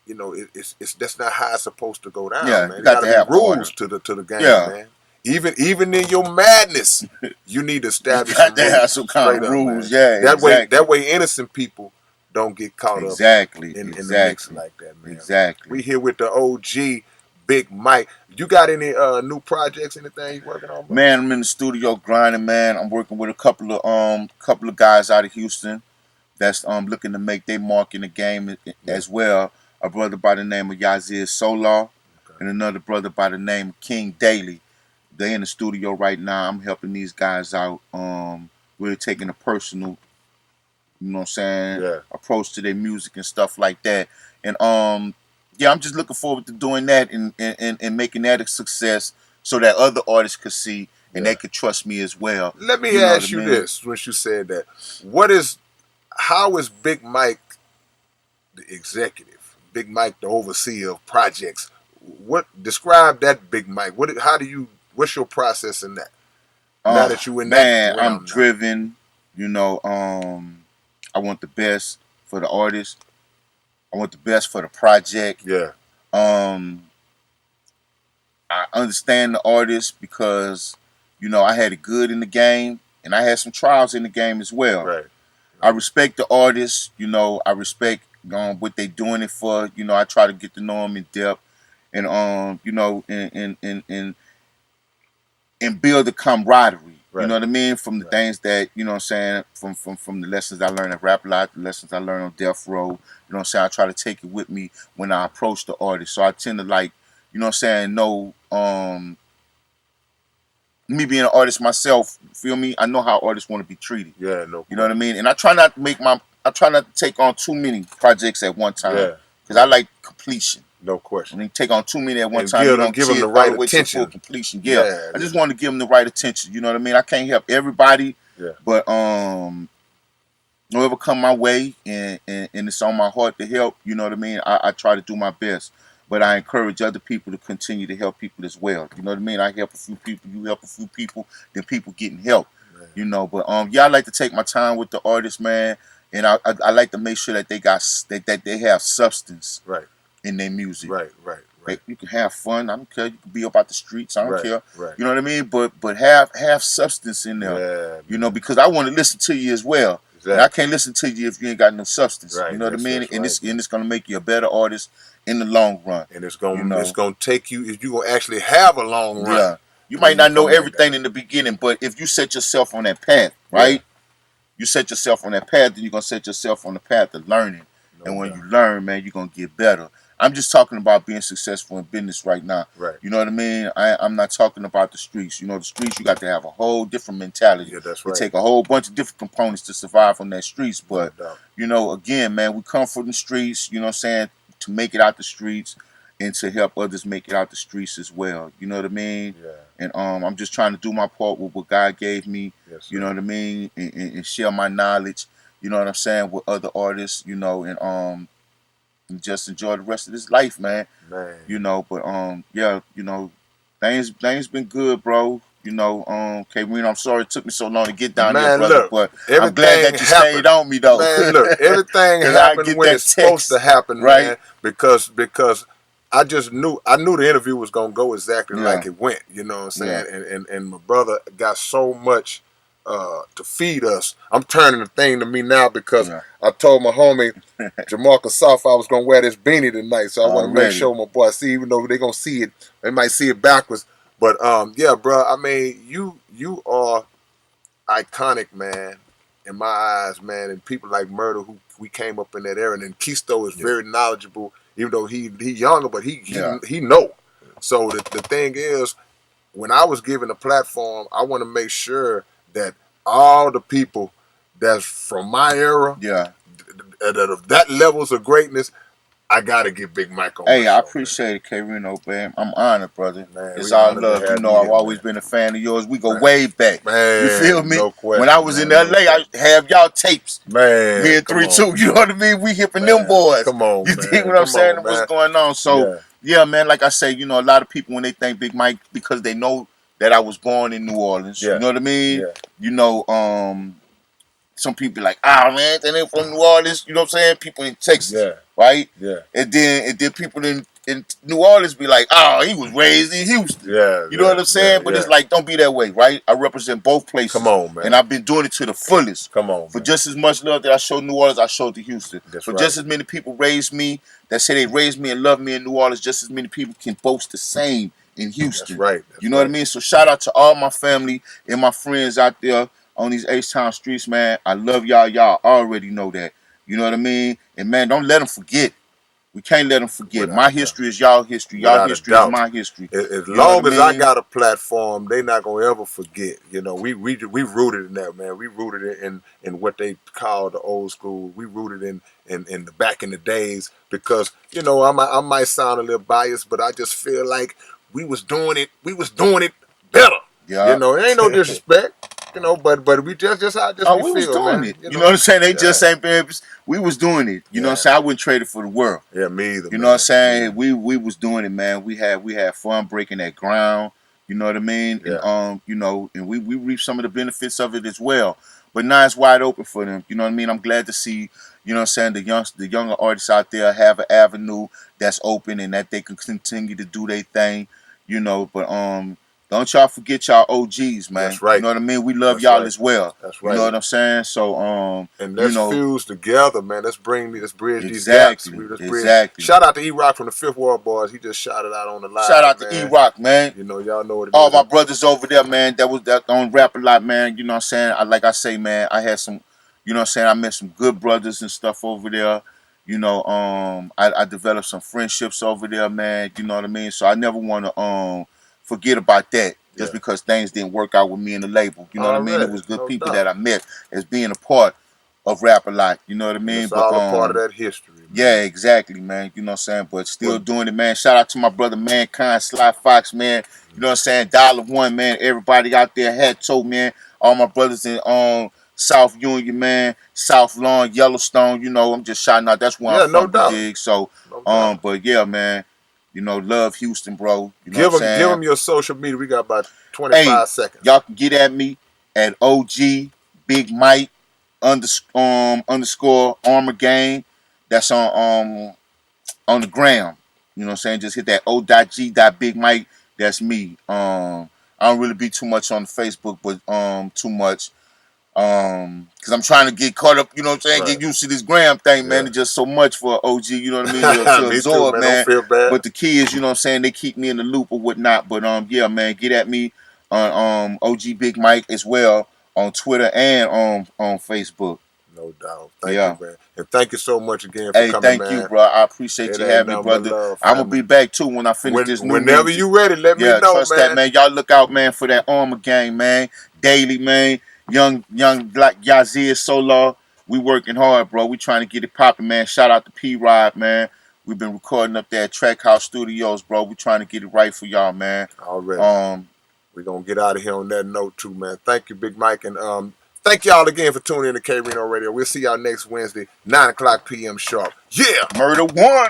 Speaker 1: it's that's not how it's supposed to go down,
Speaker 2: Yeah,
Speaker 1: man.
Speaker 2: you
Speaker 1: It got
Speaker 2: got
Speaker 1: to
Speaker 2: to
Speaker 1: be
Speaker 2: have order.
Speaker 1: rules to the game,
Speaker 2: Yeah.
Speaker 1: man. Even in your madness, you need to
Speaker 2: You
Speaker 1: establish
Speaker 2: got
Speaker 1: some
Speaker 2: to have
Speaker 1: rules,
Speaker 2: some kind
Speaker 1: straight
Speaker 2: of
Speaker 1: up,
Speaker 2: rules.
Speaker 1: man.
Speaker 2: Yeah,
Speaker 1: That
Speaker 2: exactly.
Speaker 1: way, innocent people don't get caught up
Speaker 2: Exactly.
Speaker 1: in the mix
Speaker 2: Exactly.
Speaker 1: like that, man.
Speaker 2: Exactly.
Speaker 1: We here with the OG Big Mike. You got any new projects? Anything you working on, bro?
Speaker 2: Man, I'm in the studio grinding, man. I'm working with a couple of guys out of Houston that's looking to make their mark in the game
Speaker 1: Yeah.
Speaker 2: as well. A brother by the name of Yazir Solar
Speaker 1: Okay.
Speaker 2: and another brother by the name of King Daly. They in the studio right now. I'm helping these guys out. Really taking a personal, you know what I'm saying,
Speaker 1: Yeah.
Speaker 2: approach to their music and stuff like that. And yeah, I'm just looking forward to doing that and making that a success so that other artists could see and
Speaker 1: Yeah.
Speaker 2: they could trust me as well.
Speaker 1: Let me
Speaker 2: You know what I
Speaker 1: ask you
Speaker 2: mean?
Speaker 1: this: when you said that, how is Big Mike the executive? Big Mike, the overseer of projects. What describe that Big Mike? What's your process in that? Now that you in that
Speaker 2: Man, I'm
Speaker 1: realm now.
Speaker 2: driven. You know, I want the best for the artist. I want the best for the project.
Speaker 1: Yeah.
Speaker 2: Um, I understand the artist because, you know, I had it good in the game and I had some trials in the game as well.
Speaker 1: Right.
Speaker 2: I respect the artists, you know, I respect what they doing it for. You know, I try to get to know them in depth and you know, and build a camaraderie. You
Speaker 1: Right.
Speaker 2: know what I mean? From the
Speaker 1: Right.
Speaker 2: things that, you know what I'm saying, from the lessons I learned at Rap Lot, the lessons I learned on Death Row, you know what I'm saying? I try to take it with me when I approach the artist. So I tend to like, you know what I'm saying, know me being an artist myself, feel me? I know how artists want to be treated.
Speaker 1: Yeah. No
Speaker 2: You know what I
Speaker 1: question.
Speaker 2: mean? And I try not to take on too many projects at one time.
Speaker 1: Yeah.
Speaker 2: Because I like completion.
Speaker 1: No
Speaker 2: When
Speaker 1: question.
Speaker 2: you take on too many at one
Speaker 1: And
Speaker 2: time, you're gonna
Speaker 1: give
Speaker 2: see
Speaker 1: them the
Speaker 2: it all
Speaker 1: right
Speaker 2: the way to full
Speaker 1: attention.
Speaker 2: completion. Yeah,
Speaker 1: Yeah.
Speaker 2: I just want to give them the right attention. You know what I mean? I can't help everybody,
Speaker 1: Yeah.
Speaker 2: but whoever come my way and it's on my heart to help, you know what I mean? I try to do my best. But I encourage other people to continue to help people as well. You know what I mean? I help a few people, you help a few people, then people getting help.
Speaker 1: Man.
Speaker 2: You know, but yeah, I like to take my time with the artists, man, and I like to make sure that that they have substance
Speaker 1: Right.
Speaker 2: in their music.
Speaker 1: Right. Right. Right.
Speaker 2: You can have fun. I don't care. You can be about the streets. I don't
Speaker 1: Right.
Speaker 2: care.
Speaker 1: Right.
Speaker 2: You know what I mean? But have substance in there.
Speaker 1: Yeah.
Speaker 2: You
Speaker 1: Man.
Speaker 2: know, because I want to listen to you as well.
Speaker 1: Exactly.
Speaker 2: And I can't listen to you if you ain't got no substance.
Speaker 1: Right.
Speaker 2: You know what I mean?
Speaker 1: That's
Speaker 2: And
Speaker 1: right,
Speaker 2: it's gonna make you a better artist in the long run.
Speaker 1: and it's
Speaker 2: You
Speaker 1: gonna
Speaker 2: know?
Speaker 1: take you. You gonna actually have a long run.
Speaker 2: Yeah. You
Speaker 1: When
Speaker 2: might
Speaker 1: you
Speaker 2: not know
Speaker 1: come back
Speaker 2: everything
Speaker 1: down.
Speaker 2: in the beginning, but if you set yourself on that path,
Speaker 1: Yeah.
Speaker 2: right? You set yourself on that path, then you're gonna set yourself on the path of learning.
Speaker 1: No
Speaker 2: And when
Speaker 1: doubt.
Speaker 2: you learn, man, you're gonna get better. I'm just talking about being successful in business right now.
Speaker 1: Right.
Speaker 2: You know what I mean? I'm not talking about the streets. You know, the streets, you got to have a whole different mentality.
Speaker 1: Yeah, that's
Speaker 2: It
Speaker 1: right.
Speaker 2: take a whole bunch of different components to survive on that streets.
Speaker 1: No
Speaker 2: But,
Speaker 1: doubt.
Speaker 2: you know, again, man, we come from the streets, you know what I'm saying, to make it out the streets and to help others make it out the streets as well. You know what I mean?
Speaker 1: Yeah.
Speaker 2: And I'm just trying to do my part with what God gave me,
Speaker 1: Yes,
Speaker 2: you
Speaker 1: sir.
Speaker 2: know what I mean, and share my knowledge, you know what I'm saying, with other artists, you know, and just enjoy the rest of this life, man.
Speaker 1: Man.
Speaker 2: You know, but yeah, you know, things been good, bro. You know, K-Rino, I'm sorry it took me so long to get down here,
Speaker 1: Man,
Speaker 2: brother,
Speaker 1: look,
Speaker 2: but I'm glad
Speaker 1: everything
Speaker 2: that you stayed
Speaker 1: happened.
Speaker 2: on me though.
Speaker 1: Man, look, everything
Speaker 2: Cause I
Speaker 1: happened
Speaker 2: get
Speaker 1: when
Speaker 2: that
Speaker 1: it's supposed to
Speaker 2: text,
Speaker 1: happen,
Speaker 2: right?
Speaker 1: man. Because I knew the interview was gonna go exactly like
Speaker 2: Yeah,
Speaker 1: it went. You know what I'm
Speaker 2: yeah,
Speaker 1: saying? And my brother got so much to feed us. I'm turning the thing to me now because
Speaker 2: yeah.
Speaker 1: I told my homie Jamarcus South I was gonna wear this beanie tonight, so I want to make
Speaker 2: Already.
Speaker 1: sure my boy see, even though they're gonna see it, they might see it backwards. But yeah, bro. I mean, you are iconic, man, in my eyes, man, and people like Murder, who we came up in that era, and then Kisto is
Speaker 2: Yeah,
Speaker 1: very knowledgeable, even though he younger, but
Speaker 2: yeah.
Speaker 1: he know. So the thing is, when I was given a platform, I want to make sure that all the people that's from my era,
Speaker 2: Yeah.
Speaker 1: that of that levels of greatness, I gotta get Big Mike on my
Speaker 2: Hey, I
Speaker 1: show, man.
Speaker 2: appreciate it, K-Rino, man. I'm honored, brother.
Speaker 1: Man,
Speaker 2: It's
Speaker 1: we
Speaker 2: all
Speaker 1: honored to
Speaker 2: love. You
Speaker 1: have
Speaker 2: know,
Speaker 1: you
Speaker 2: I've
Speaker 1: here,
Speaker 2: always
Speaker 1: man.
Speaker 2: been a fan of yours. We go
Speaker 1: Man,
Speaker 2: way back. You feel
Speaker 1: man,
Speaker 2: me?
Speaker 1: no
Speaker 2: When I
Speaker 1: question,
Speaker 2: was in
Speaker 1: man, no
Speaker 2: LA, I
Speaker 1: question.
Speaker 2: have y'all tapes. Me
Speaker 1: Man,
Speaker 2: and
Speaker 1: come
Speaker 2: 3-2.
Speaker 1: on,
Speaker 2: You know
Speaker 1: man.
Speaker 2: what I mean? We hipping them
Speaker 1: Man,
Speaker 2: boys.
Speaker 1: come on,
Speaker 2: You dig
Speaker 1: man.
Speaker 2: what I'm
Speaker 1: Come
Speaker 2: saying?
Speaker 1: on,
Speaker 2: And what's
Speaker 1: man.
Speaker 2: going on? So,
Speaker 1: Yeah,
Speaker 2: yeah, man, like I say, you know, a lot of people, when they think Big Mike, because they know that I was born in New Orleans, you
Speaker 1: yeah,
Speaker 2: know what I mean?
Speaker 1: yeah,
Speaker 2: You know, some people like, ah man, they ain't from New Orleans, you know what I'm saying? People in Texas,
Speaker 1: yeah,
Speaker 2: right?
Speaker 1: yeah,
Speaker 2: And then people in New Orleans be like, oh, he was raised in Houston.
Speaker 1: yeah,
Speaker 2: You know
Speaker 1: yeah,
Speaker 2: what I'm
Speaker 1: yeah,
Speaker 2: saying? But
Speaker 1: yeah.
Speaker 2: it's like, don't be that way, right? I represent both
Speaker 1: Come
Speaker 2: places.
Speaker 1: on,
Speaker 2: And
Speaker 1: man.
Speaker 2: I've been doing it to the fullest.
Speaker 1: Come on,
Speaker 2: For
Speaker 1: man.
Speaker 2: just as much love that I showed New Orleans, I showed to Houston.
Speaker 1: That's
Speaker 2: For
Speaker 1: right.
Speaker 2: just as many people raised me, that say they raised me and love me in New Orleans, just as many people can boast the same in
Speaker 1: That's
Speaker 2: Houston.
Speaker 1: right.
Speaker 2: You
Speaker 1: That's
Speaker 2: know what I
Speaker 1: right.
Speaker 2: mean? So shout out to all my family and my friends out there on these H-Town streets, man. I love y'all. Y'all already know that. You know what I mean? And man, don't let them forget. We can't let them forget.
Speaker 1: Without
Speaker 2: My
Speaker 1: a doubt.
Speaker 2: history is y'all history. Y'all
Speaker 1: Without a
Speaker 2: history is
Speaker 1: doubt.
Speaker 2: my history.
Speaker 1: As
Speaker 2: You know what I
Speaker 1: long as I
Speaker 2: mean?
Speaker 1: got a platform, they not gonna ever forget. You know, we rooted in that, man. We rooted in what they call the old school. We rooted in the back in the days because you know I might sound a little biased, but I just feel like we was doing it. We was doing it better. You
Speaker 2: Yeah.
Speaker 1: know, it ain't no disrespect. You know, but we just how just
Speaker 2: Oh,
Speaker 1: we
Speaker 2: we was
Speaker 1: feel,
Speaker 2: doing
Speaker 1: man.
Speaker 2: it.
Speaker 1: You
Speaker 2: You know what
Speaker 1: know,
Speaker 2: I'm saying? They
Speaker 1: yeah,
Speaker 2: just ain't been. We was doing it. You know what I'm
Speaker 1: yeah,
Speaker 2: saying? I wouldn't trade it for the world.
Speaker 1: yeah. Me either,
Speaker 2: You know what I'm
Speaker 1: man. Me
Speaker 2: saying?
Speaker 1: either.
Speaker 2: We was doing it, man. We had fun breaking that ground. You know what I mean? And
Speaker 1: Yeah,
Speaker 2: you know, and we reaped some of the benefits of it as well. But now it's wide open for them. You know what I mean? I'm glad to see, you know what I'm saying, the younger artists out there have an avenue that's open and that they can continue to do their thing. You know, but don't y'all forget y'all OGs, man.
Speaker 1: that's
Speaker 2: You
Speaker 1: right.
Speaker 2: know what I mean? We love
Speaker 1: That's
Speaker 2: y'all
Speaker 1: right.
Speaker 2: as well.
Speaker 1: That's
Speaker 2: You know
Speaker 1: right.
Speaker 2: what I'm saying? So
Speaker 1: And
Speaker 2: you
Speaker 1: let's
Speaker 2: know,
Speaker 1: fuse together, man. Let's bridge these gaps.
Speaker 2: exactly,
Speaker 1: Let's bridge.
Speaker 2: exactly.
Speaker 1: Shout out to E-Rock from the Fifth Ward Boys. He just shouted out on the
Speaker 2: Shout
Speaker 1: live,
Speaker 2: out to
Speaker 1: man.
Speaker 2: E-Rock, man.
Speaker 1: You know, y'all know what it
Speaker 2: All
Speaker 1: is.
Speaker 2: my brothers over there, man, that on rap a lot, man. You know what I'm saying? Like I say, man, I had some, you know what I'm saying, I met some good brothers and stuff over there. You know, I developed some friendships over there, man. You know what I mean? So I never want to forget about that just
Speaker 1: Yeah.
Speaker 2: because things didn't work out with me and the label. You know what I mean? It
Speaker 1: Already,
Speaker 2: was good
Speaker 1: no
Speaker 2: people
Speaker 1: doubt.
Speaker 2: that I met as being a part of rap a lot. You know what I
Speaker 1: And
Speaker 2: mean?
Speaker 1: it's
Speaker 2: But
Speaker 1: all a part of that history,
Speaker 2: yeah,
Speaker 1: man.
Speaker 2: exactly, man. You know what I'm saying? But still
Speaker 1: Well,
Speaker 2: doing it, man. Shout out to my brother Mankind, Sly Fox, man. You know what I'm saying? $1, man. Everybody out there, Hat Toe, man. All my brothers in South Union, man. South Lawn, Yellowstone. You know, I'm just shouting out. That's where I'm
Speaker 1: yeah, no
Speaker 2: from, you
Speaker 1: doubt.
Speaker 2: dig? So,
Speaker 1: No doubt.
Speaker 2: but yeah, man. You know, love Houston, bro. You know what I'm
Speaker 1: Give
Speaker 2: saying?
Speaker 1: them your social media. We got about
Speaker 2: Hey,
Speaker 1: 25 seconds.
Speaker 2: y'all can get at me at OG Big Mike underscore Armor Game. That's on the gram. You know what I'm saying? Just hit that O.G.Big Mike. That's me. I don't really be too much on Facebook, but too much. Cause I'm trying to get caught up, you know what I'm saying?
Speaker 1: Right.
Speaker 2: Get used to this gram thing, man.
Speaker 1: Yeah.
Speaker 2: It's just so much for OG, you know what I mean, to
Speaker 1: Me too,
Speaker 2: absorb,
Speaker 1: man. Don't
Speaker 2: man.
Speaker 1: feel bad.
Speaker 2: But the key is, you know what I'm saying, they keep me in the loop or whatnot. But yeah, man, get at me on OG Big Mike as well on Twitter and on Facebook.
Speaker 1: No doubt. Thank you,
Speaker 2: Yeah.
Speaker 1: man. And thank you so much again for
Speaker 2: Hey,
Speaker 1: coming,
Speaker 2: thank you,
Speaker 1: man.
Speaker 2: bro. I appreciate
Speaker 1: It
Speaker 2: you
Speaker 1: ain't
Speaker 2: having me,
Speaker 1: nothing but
Speaker 2: brother.
Speaker 1: love,
Speaker 2: I'm gonna be
Speaker 1: family.
Speaker 2: back too when I finish this new
Speaker 1: Whenever
Speaker 2: music.
Speaker 1: you ready, let me
Speaker 2: Yeah,
Speaker 1: know,
Speaker 2: trust that,
Speaker 1: man.
Speaker 2: man. Y'all look out, man, for that Armor Gang, man. Daily, man. Young Black Yazir Solar. We working hard, bro. We trying to get it popping, man. Shout out to P-Rod, man. We've been recording up there at Track House Studios, bro. We trying to get it right for y'all, man.
Speaker 1: Already.
Speaker 2: Um,
Speaker 1: We're going to get out of here on that note, too, man. Thank you, Big Mike. And thank y'all again for tuning in to K-Rino Radio. We'll see y'all next Wednesday, 9 o'clock p.m. sharp. Yeah!
Speaker 2: Murder One.